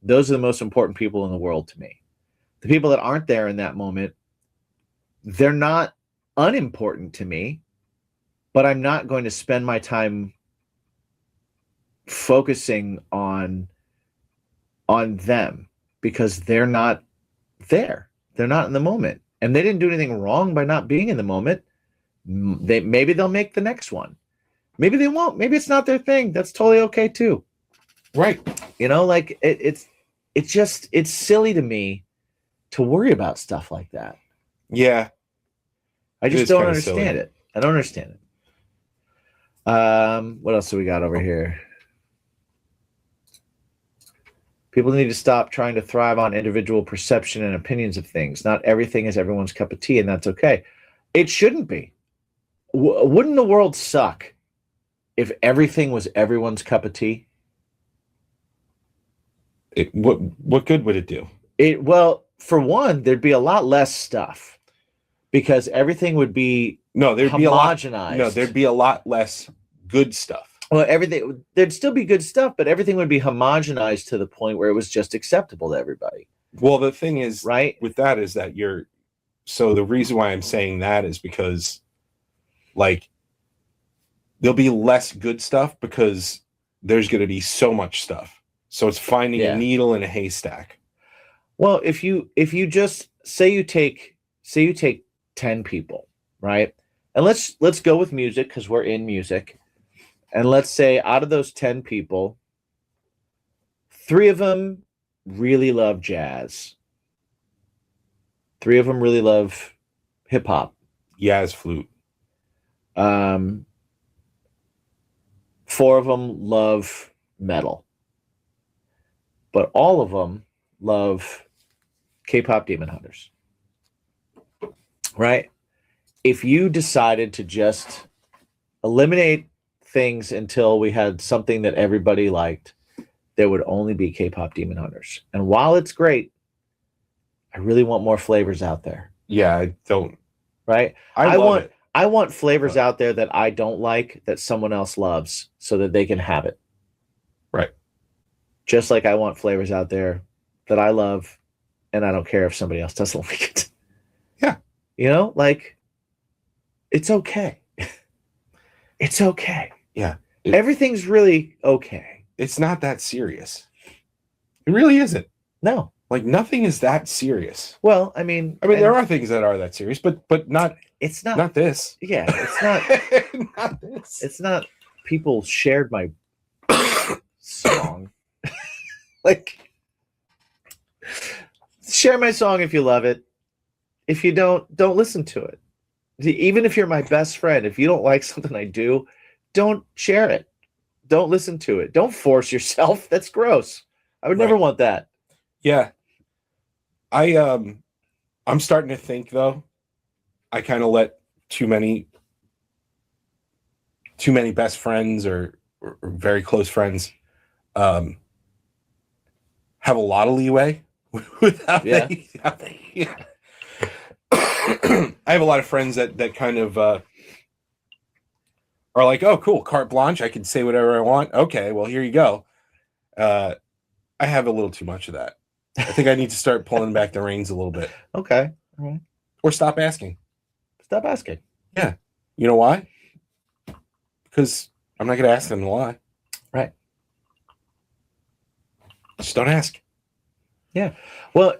those are the most important people in the world to me. The people that aren't there in that moment, they're not unimportant to me, but I'm not going to spend my time focusing on them because they're not there. They're not in the moment. And they didn't do anything wrong by not being in the moment. Maybe they'll make the next one. Maybe they won't. Maybe it's not their thing. That's totally okay too. Right. You know, like it's silly to me to worry about stuff like that. Yeah. I just don't understand it. I don't understand it. What else do we got over here? People need to stop trying to thrive on individual perception and opinions of things. Not everything is everyone's cup of tea, and that's okay. It shouldn't be. Wouldn't the world suck if everything was everyone's cup of tea? What good would it do? Well, for one, there'd be a lot less stuff because everything would be homogenized. There'd be a lot less good stuff. Well, there'd still be good stuff, but everything would be homogenized to the point where it was just acceptable to everybody. Well, the thing is, right, with that is that so the reason why I'm saying that is because like there'll be less good stuff because there's going to be so much stuff. So it's finding a needle in a haystack. Well, if you just say you take 10 people, right? And let's go with music because we're in music. And let's say out of those 10 people, 3 of them really love jazz. 3 of them really love hip hop. Jazz flute. 4 of them love metal. But all of them love K-pop Demon Hunters, right? If you decided to just eliminate things until we had something that everybody liked, there would only be K-pop Demon Hunters. And while it's great, I really want more flavors out there. Yeah, I don't. Right? I love it. I want flavors out there that I don't like that someone else loves so that they can have it. Right. Just like I want flavors out there that I love and I don't care if somebody else doesn't like it. Yeah. You know, like, it's okay. It's okay. Yeah. Everything's really okay. It's not that serious. It really isn't. No. Like, nothing is that serious. Well, I mean, there are things that are that serious, but not. It's not. Not this. Yeah, it's not. Not this. It's not. People shared my song. Like, share my song if you love it. If you don't listen to it. Even if you're my best friend, if you don't like something I do, don't share it. Don't listen to it. Don't force yourself. That's gross. I would never want that. Yeah. I'm starting to think, though, I kind of let too many best friends or very close friends have a lot of leeway without I have a lot of friends that kind of are like, oh, cool, carte blanche, I can say whatever I want. Okay, well, here you go. I have a little too much of that. I think I need to start pulling back the reins a little bit. Okay. All right. Or stop asking. Stop asking. Yeah. You know why? Because I'm not going to ask them why. Right. Just don't ask. Yeah. Well,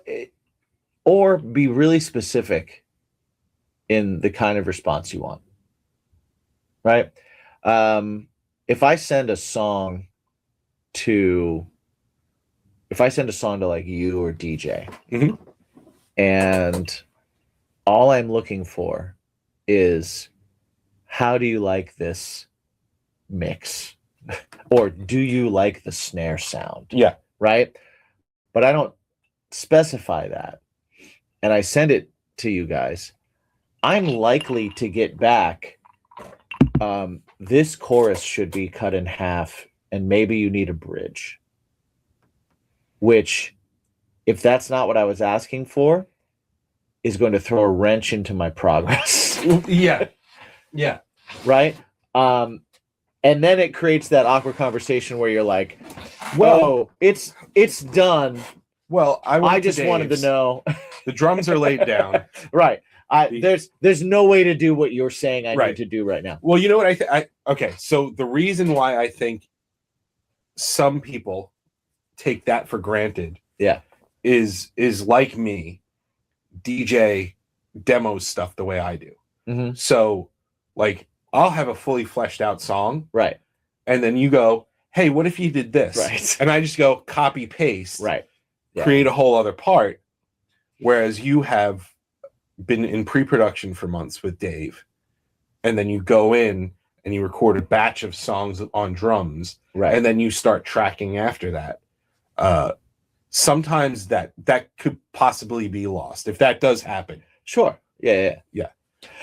or be really specific in the kind of response you want. Right? If I send a song to like you or DJ, and all I'm looking for is, how do you like this mix? Or do you like the snare sound? Yeah. Right? But I don't specify that, and I send it to you guys, I'm likely to get back, this chorus should be cut in half, and maybe you need a bridge. Which, if that's not what I was asking for, is going to throw a wrench into my progress. Yeah. Yeah. Right? And then it creates that awkward conversation where you're like, whoa, it's done. Well, I just wanted to know. The drums are laid down. Right. There's no way to do what you're saying I need to do right now. Well, you know what okay, so the reason why I think some people take that for granted is like me, DJ demos stuff the way I do. Mm-hmm. So, like, I'll have a fully fleshed out song, right, and then you go, hey, what if you did this? Right. And I just go copy paste, right, create a whole other part, whereas you have been in pre-production for months with Dave, and then you go in and you record a batch of songs on drums, right, and then you start tracking after that. Sometimes that could possibly be lost if that does happen. Sure. Yeah.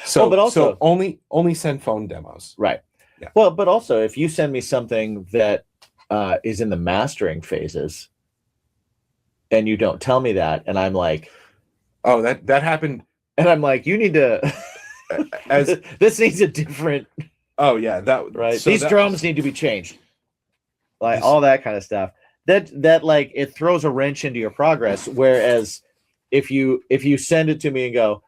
So, but also only send phone demos. Right. Yeah. Well, but also if you send me something that is in the mastering phases, and you don't tell me that, and I'm like, oh, that happened, and I'm like, you need to, as this needs a different. Oh yeah, that right. So these drums need to be changed, like all that kind of stuff. That like it throws a wrench into your progress. Whereas if you send it to me and go,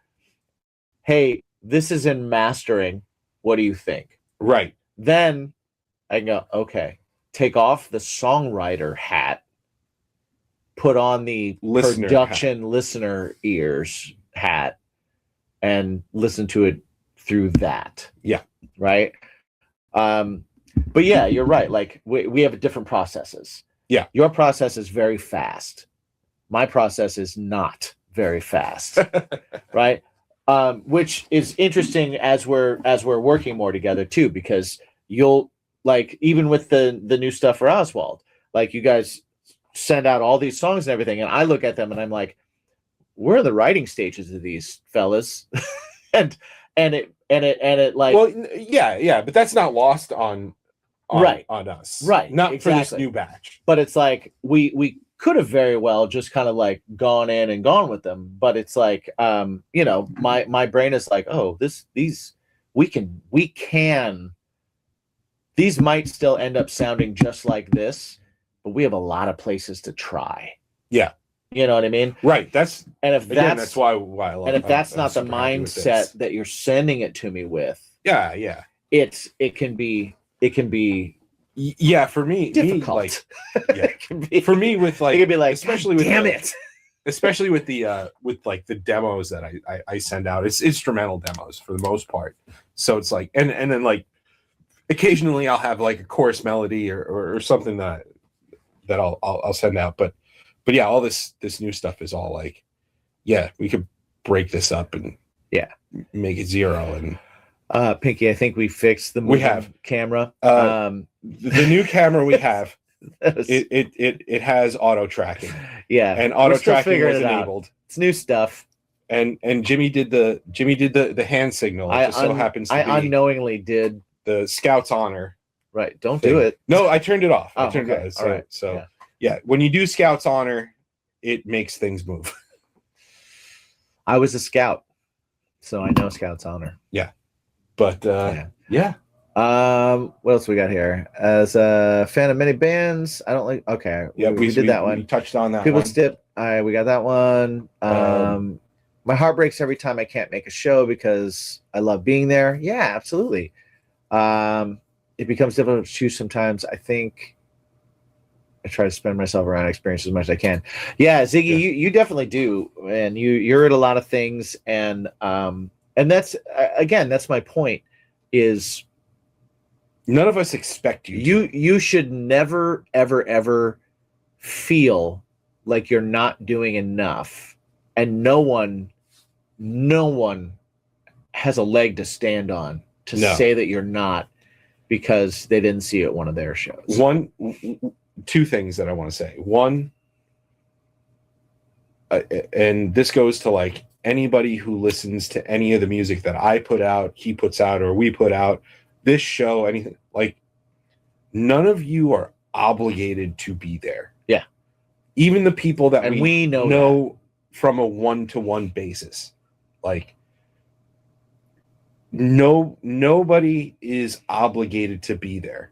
hey, this is in mastering, what do you think? Right. Then I can go, okay, take off the songwriter hat, put on the listener ears hat, and listen to it through that. Yeah. Right. But yeah, you're right. Like we have different processes. Yeah. Your process is very fast. My process is not very fast. Right. Which is interesting as we're working more together too, because you'll, like, even with the new stuff for Oswald, like, you guys send out all these songs and everything, and I look at them and I'm like, we're in the writing stages of these, fellas. and it like, well, yeah, but that's not lost on us, right, not exactly. for this new batch. But it's like we could have very well just kind of like gone in and gone with them, but it's like, you know, my brain is like, oh, these these might still end up sounding just like this, but we have a lot of places to try. Yeah. You know what I mean? Right. That's why I love it. And if that's not the mindset that you're sending it to me with, yeah, it can be yeah, for me, difficult. For me, with like, it could be like, especially with especially with the the demos that I send out, it's instrumental demos for the most part. So it's like, and then like occasionally I'll have like a chorus melody or something that I'll send out, but yeah, all this new stuff is all like, yeah, we could break this up and make it 0 and Pinky, I think we fixed the camera. The new camera we have, it has auto tracking. Yeah, and auto tracking was enabled. It's new stuff. And Jimmy did the hand signal. It just so happens to be unknowingly did the Scout's Honor. Right, don't do it. No, I turned it off. Oh, I turned it off. So, all right. So yeah, when you do Scout's Honor, it makes things move. I was a scout, so I know Scout's Honor. Yeah. But yeah. What else we got here? As a fan of many bands, I don't like. Okay, yeah, we did that one. We touched on that. People Stip. We got that one. My heart breaks every time I can't make a show because I love being there. Yeah, absolutely. It becomes difficult to choose sometimes. I think I try to spend myself around experience as much as I can. Yeah, Ziggy, you definitely do, and you're at a lot of things, and that's again, that's my point. Is none of us expect you. You should never, ever feel like you're not doing enough, and no one has a leg to stand on to say that you're not because they didn't see it at one of their shows. Two things that I want to say. One, and this goes to like anybody who listens to any of the music that I put out, he puts out, or we put out, this show, anything, like none of you are obligated to be there. Yeah. Even the people that we know from a one-to-one basis. Like nobody is obligated to be there.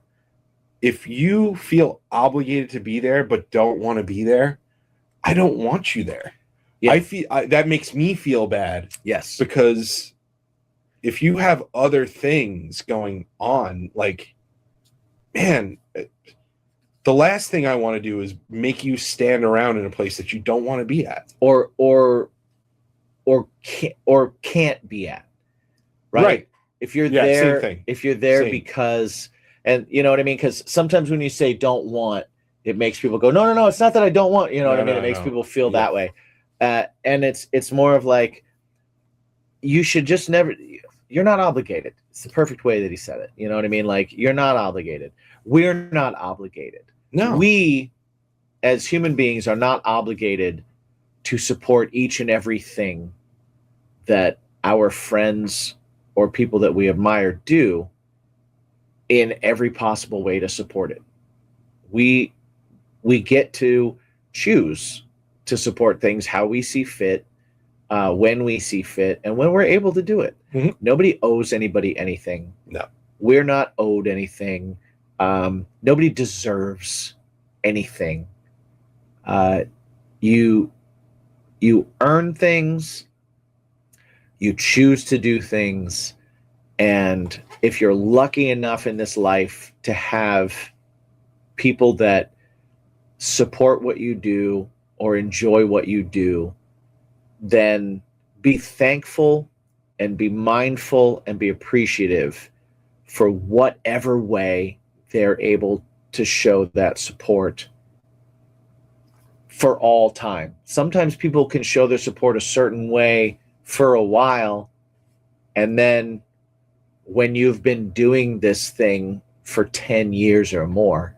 If you feel obligated to be there but don't want to be there, I don't want you there. Yeah. I feel that makes me feel bad. Yes. Because if you have other things going on, like, man, the last thing I want to do is make you stand around in a place that you don't want to be at, or can't be at. Right. If you're there, same. Because, and you know what I mean? Because sometimes when you say don't want, it makes people go, no, it's not that I don't want, you know what I mean? It makes people feel that way. And it's more of like, you should just never, you're not obligated. It's the perfect way that he said it. You know what I mean? Like, you're not obligated. We're not obligated. No. We, as human beings, are not obligated to support each and everything that our friends or people that we admire do in every possible way to support it. We get to choose to support things how we see fit, when we see fit, and when we're able to do it. Mm-hmm. Nobody owes anybody anything. No. We're not owed anything. Nobody deserves anything. You earn things. You choose to do things. And if you're lucky enough in this life to have people that support what you do or enjoy what you do, then be thankful and be mindful and be appreciative for whatever way they're able to show that support for all time. Sometimes people can show their support a certain way for a while, and then when you've been doing this thing for 10 years or more,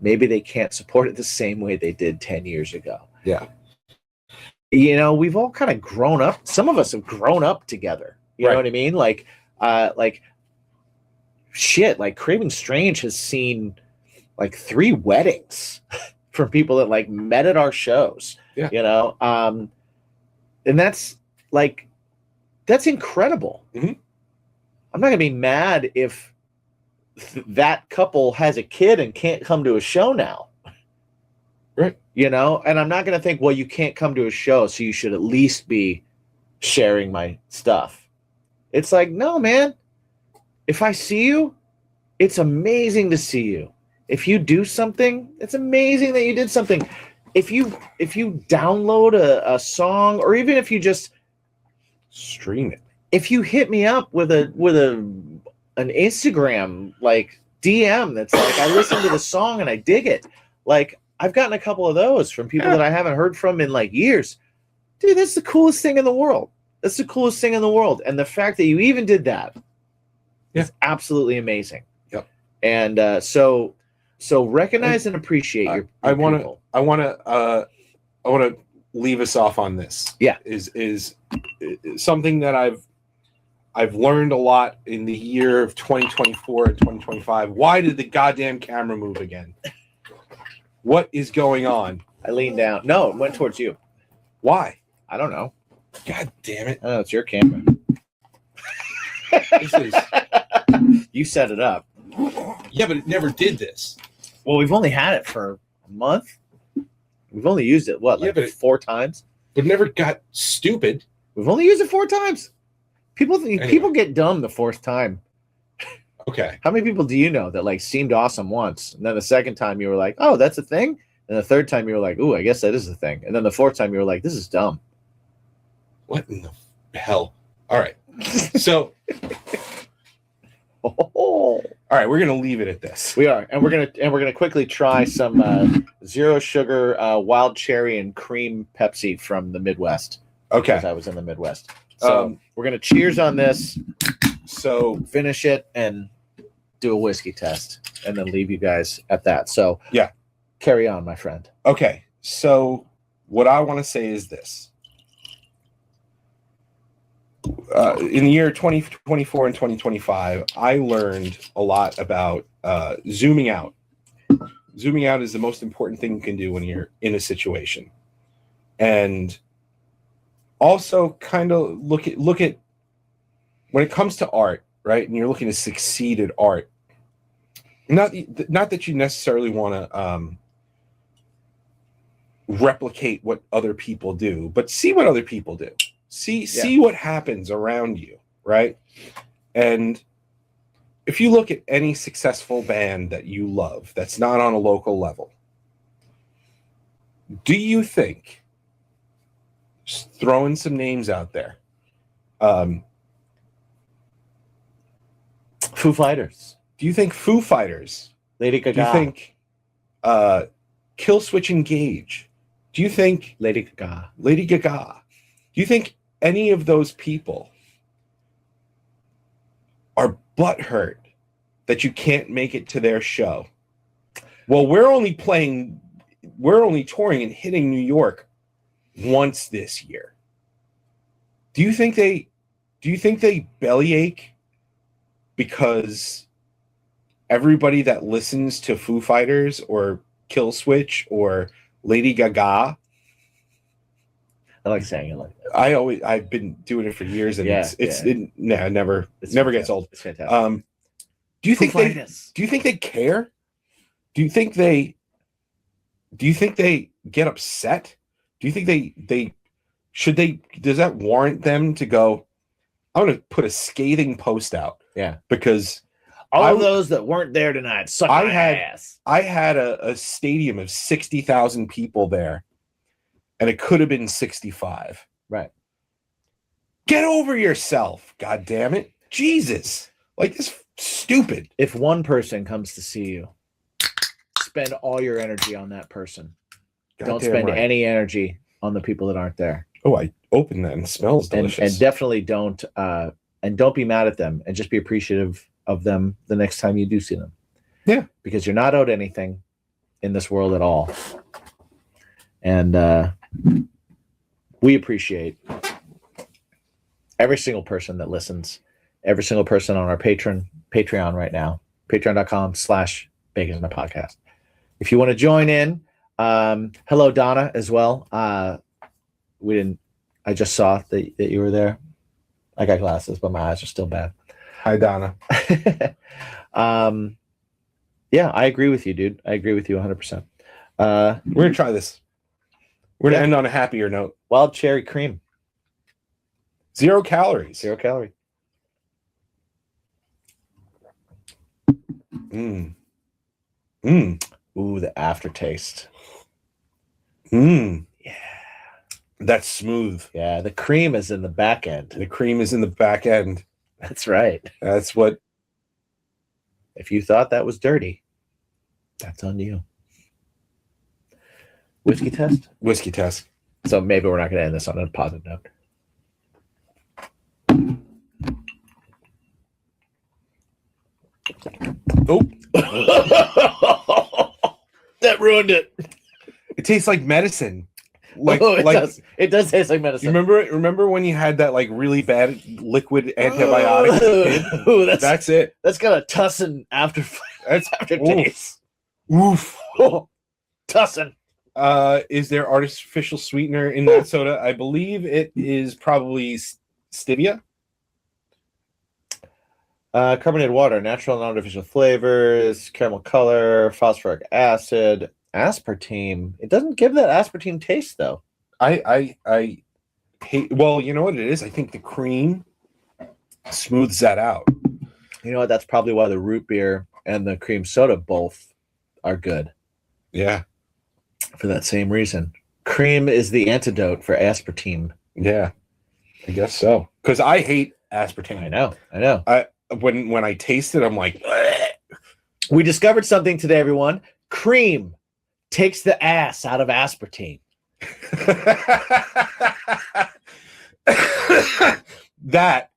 maybe they can't support it the same way they did 10 years ago. Yeah. You know, we've all kind of grown up. Some of us have grown up together. You know what I mean? Like shit, like Craving Strange has seen like 3 weddings from people that like met at our shows. Yeah. You know? And that's incredible. Mm-hmm. I'm not gonna be mad if that couple has a kid and can't come to a show now. Right. You know, and I'm not gonna think, well, you can't come to a show, so you should at least be sharing my stuff. It's like, no, man. If I see you, it's amazing to see you. If you do something, it's amazing that you did something. If you download a song, or even if you just stream it, if you hit me up with an Instagram like DM that's like, I listened to the song and I dig it. Like, I've gotten a couple of those from people that I haven't heard from in like years. Dude, that's the coolest thing in the world. That's the coolest thing in the world. And the fact that you even did that is absolutely amazing. Yep. And so recognize and appreciate your people. I want to leave us off on this. Yeah. Is something that I've learned a lot in the year of 2024 and 2025. Why did the goddamn camera move again? What is going on? I leaned down. No, it went towards you. Why? I don't know. God damn it. Oh, it's your camera. This is... You set it up. Yeah, but it never did this. Well, we've only had it for a month. We've only used it, what, like 4 times? But it never got stupid. We've only used it 4 times. People get dumb the 4th time. Okay. How many people do you know that like seemed awesome once, and then the 2nd time you were like, oh, that's a thing? And the 3rd time you were like, ooh, I guess that is a thing. And then the 4th time you were like, this is dumb. What in the hell? All right. So all right, we're gonna leave it at this. We are, and we're gonna quickly try some 0 sugar wild cherry and cream Pepsi from the Midwest. Okay, because I was in the Midwest. So we're gonna cheers on this. So finish it and do a whiskey test, and then leave you guys at that. So yeah, carry on, my friend. Okay, so what I want to say is this. In the year 2024 and 2025, I learned a lot about zooming out. Zooming out is the most important thing you can do when you're in a situation. And also kind of look at when it comes to art, right? And you're looking to succeed at art. Not that you necessarily want to replicate what other people do, but see what other people do. See what happens around you, right? And if you look at any successful band that you love that's not on a local level, do you think, just throwing some names out there, Foo Fighters? Do you think Foo Fighters? Lady Gaga? Do you think Killswitch Engage? Do you think Lady Gaga? Lady Gaga? Do you think any of those people are butthurt that you can't make it to their show? Well, we're only touring and hitting New York once this year. Do you think they bellyache because everybody that listens to Foo Fighters or Killswitch or Lady Gaga? I like saying it like that. I've been doing it for years, and it never gets old. It's fantastic. Do you think they care? Do you think they get upset? Do you think does that warrant them to go, I'm going to put a scathing post out? Yeah. Because all of those that weren't there tonight suck my ass. I had a stadium of 60,000 people there, and it could have been 65. Right. Get over yourself, God damn it. Jesus. Like, this stupid. If one person comes to see you, spend all your energy on that person. Don't spend any energy on the people that aren't there. Oh, I opened that and it smells delicious. And definitely don't be mad at them, and just be appreciative of them the next time you do see them. Yeah. Because you're not owed anything. in this world at all. And we appreciate every single person that listens, every single person on our Patreon right now, patreon.com/Bacon is My Podcast. If you want to join in, hello, Donna, as well. I just saw that you were there. I got glasses, but my eyes are still bad. Hi, Donna. Yeah, I agree with you, dude. I agree with you 100%. We're going to try this. We're going to end on a happier note. Wild cherry cream. 0 calories. 0 calorie. Ooh, the aftertaste. Yeah. That's smooth. Yeah, the cream is in the back end. The cream is in the back end. That's right. That's what. If you thought that was dirty, that's on you. Whiskey test? Whiskey test. So maybe we're not going to end this on a positive note. Oh. That ruined it. It tastes like medicine. It does taste like medicine. Remember when you had that like really bad liquid antibiotic? Ooh, that's it. That's got a tussin aftertaste. Oof. Tussin. Is there artificial sweetener in that soda? I believe it is probably stevia. Carbonated water, natural and artificial flavors, caramel color, phosphoric acid, aspartame. It doesn't give that aspartame taste though. I hate. Well, you know what it is. I think the cream smooths that out. You know what? That's probably why the root beer and the cream soda both are good. Yeah. For that same reason. Cream is the antidote for aspartame. Yeah. I guess so. Because I hate aspartame. I know. When I taste it, I'm like, bleh. We discovered something today, everyone. Cream takes the ass out of aspartame. That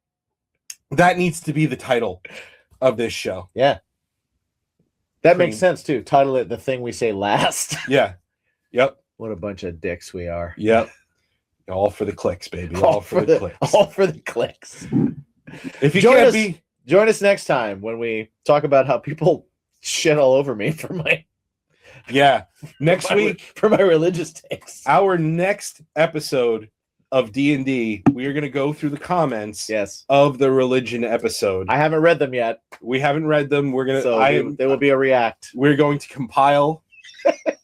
needs to be the title of this show. Yeah. That makes sense too. Title it The Thing We Say Last. Yeah. Yep. What a bunch of dicks we are. Yep. All for the clicks, baby. All for the clicks. All for the clicks. If you join us next time when we talk about how people shit all over me for my next week for my religious takes. Our next episode of D&D, we are going to go through the comments of the religion episode. I haven't read them yet. We haven't read them. We're going to there will be a react. We're going to compile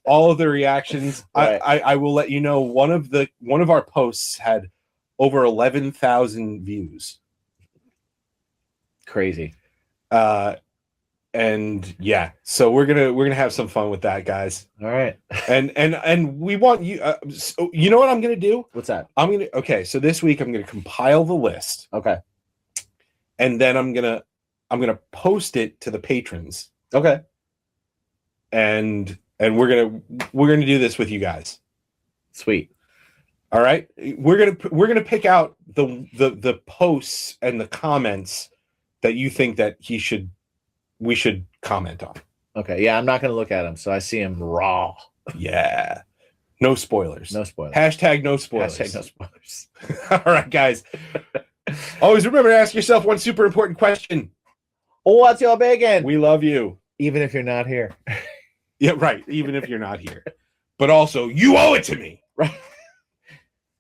all of the reactions. Right. I will let you know one of our posts had over 11,000 views. Crazy. And yeah, so we're gonna have some fun with that, guys. All right. And we want you. So you know what I'm gonna do? What's that? So this week I'm gonna compile the list. Okay. And then I'm gonna post it to the patrons. Okay. And we're gonna do this with you guys. Sweet. All right. We're gonna pick out the posts and the comments that you think that we should comment on. Okay. Yeah, I'm not going to look at them, so I see them raw. Yeah. No spoilers. No spoilers. Hashtag no spoilers. Hashtag no spoilers. All right, guys. Always remember to ask yourself one super important question. What's your bacon? We love you. Even if you're not here. Yeah, right. Even if you're not here. But also, you owe it to me. Right.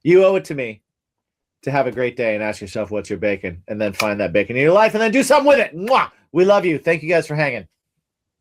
You owe it to me to have a great day and ask yourself what's your bacon, and then find that bacon in your life and then do something with it. Mwah! We love you. Thank you guys for hanging.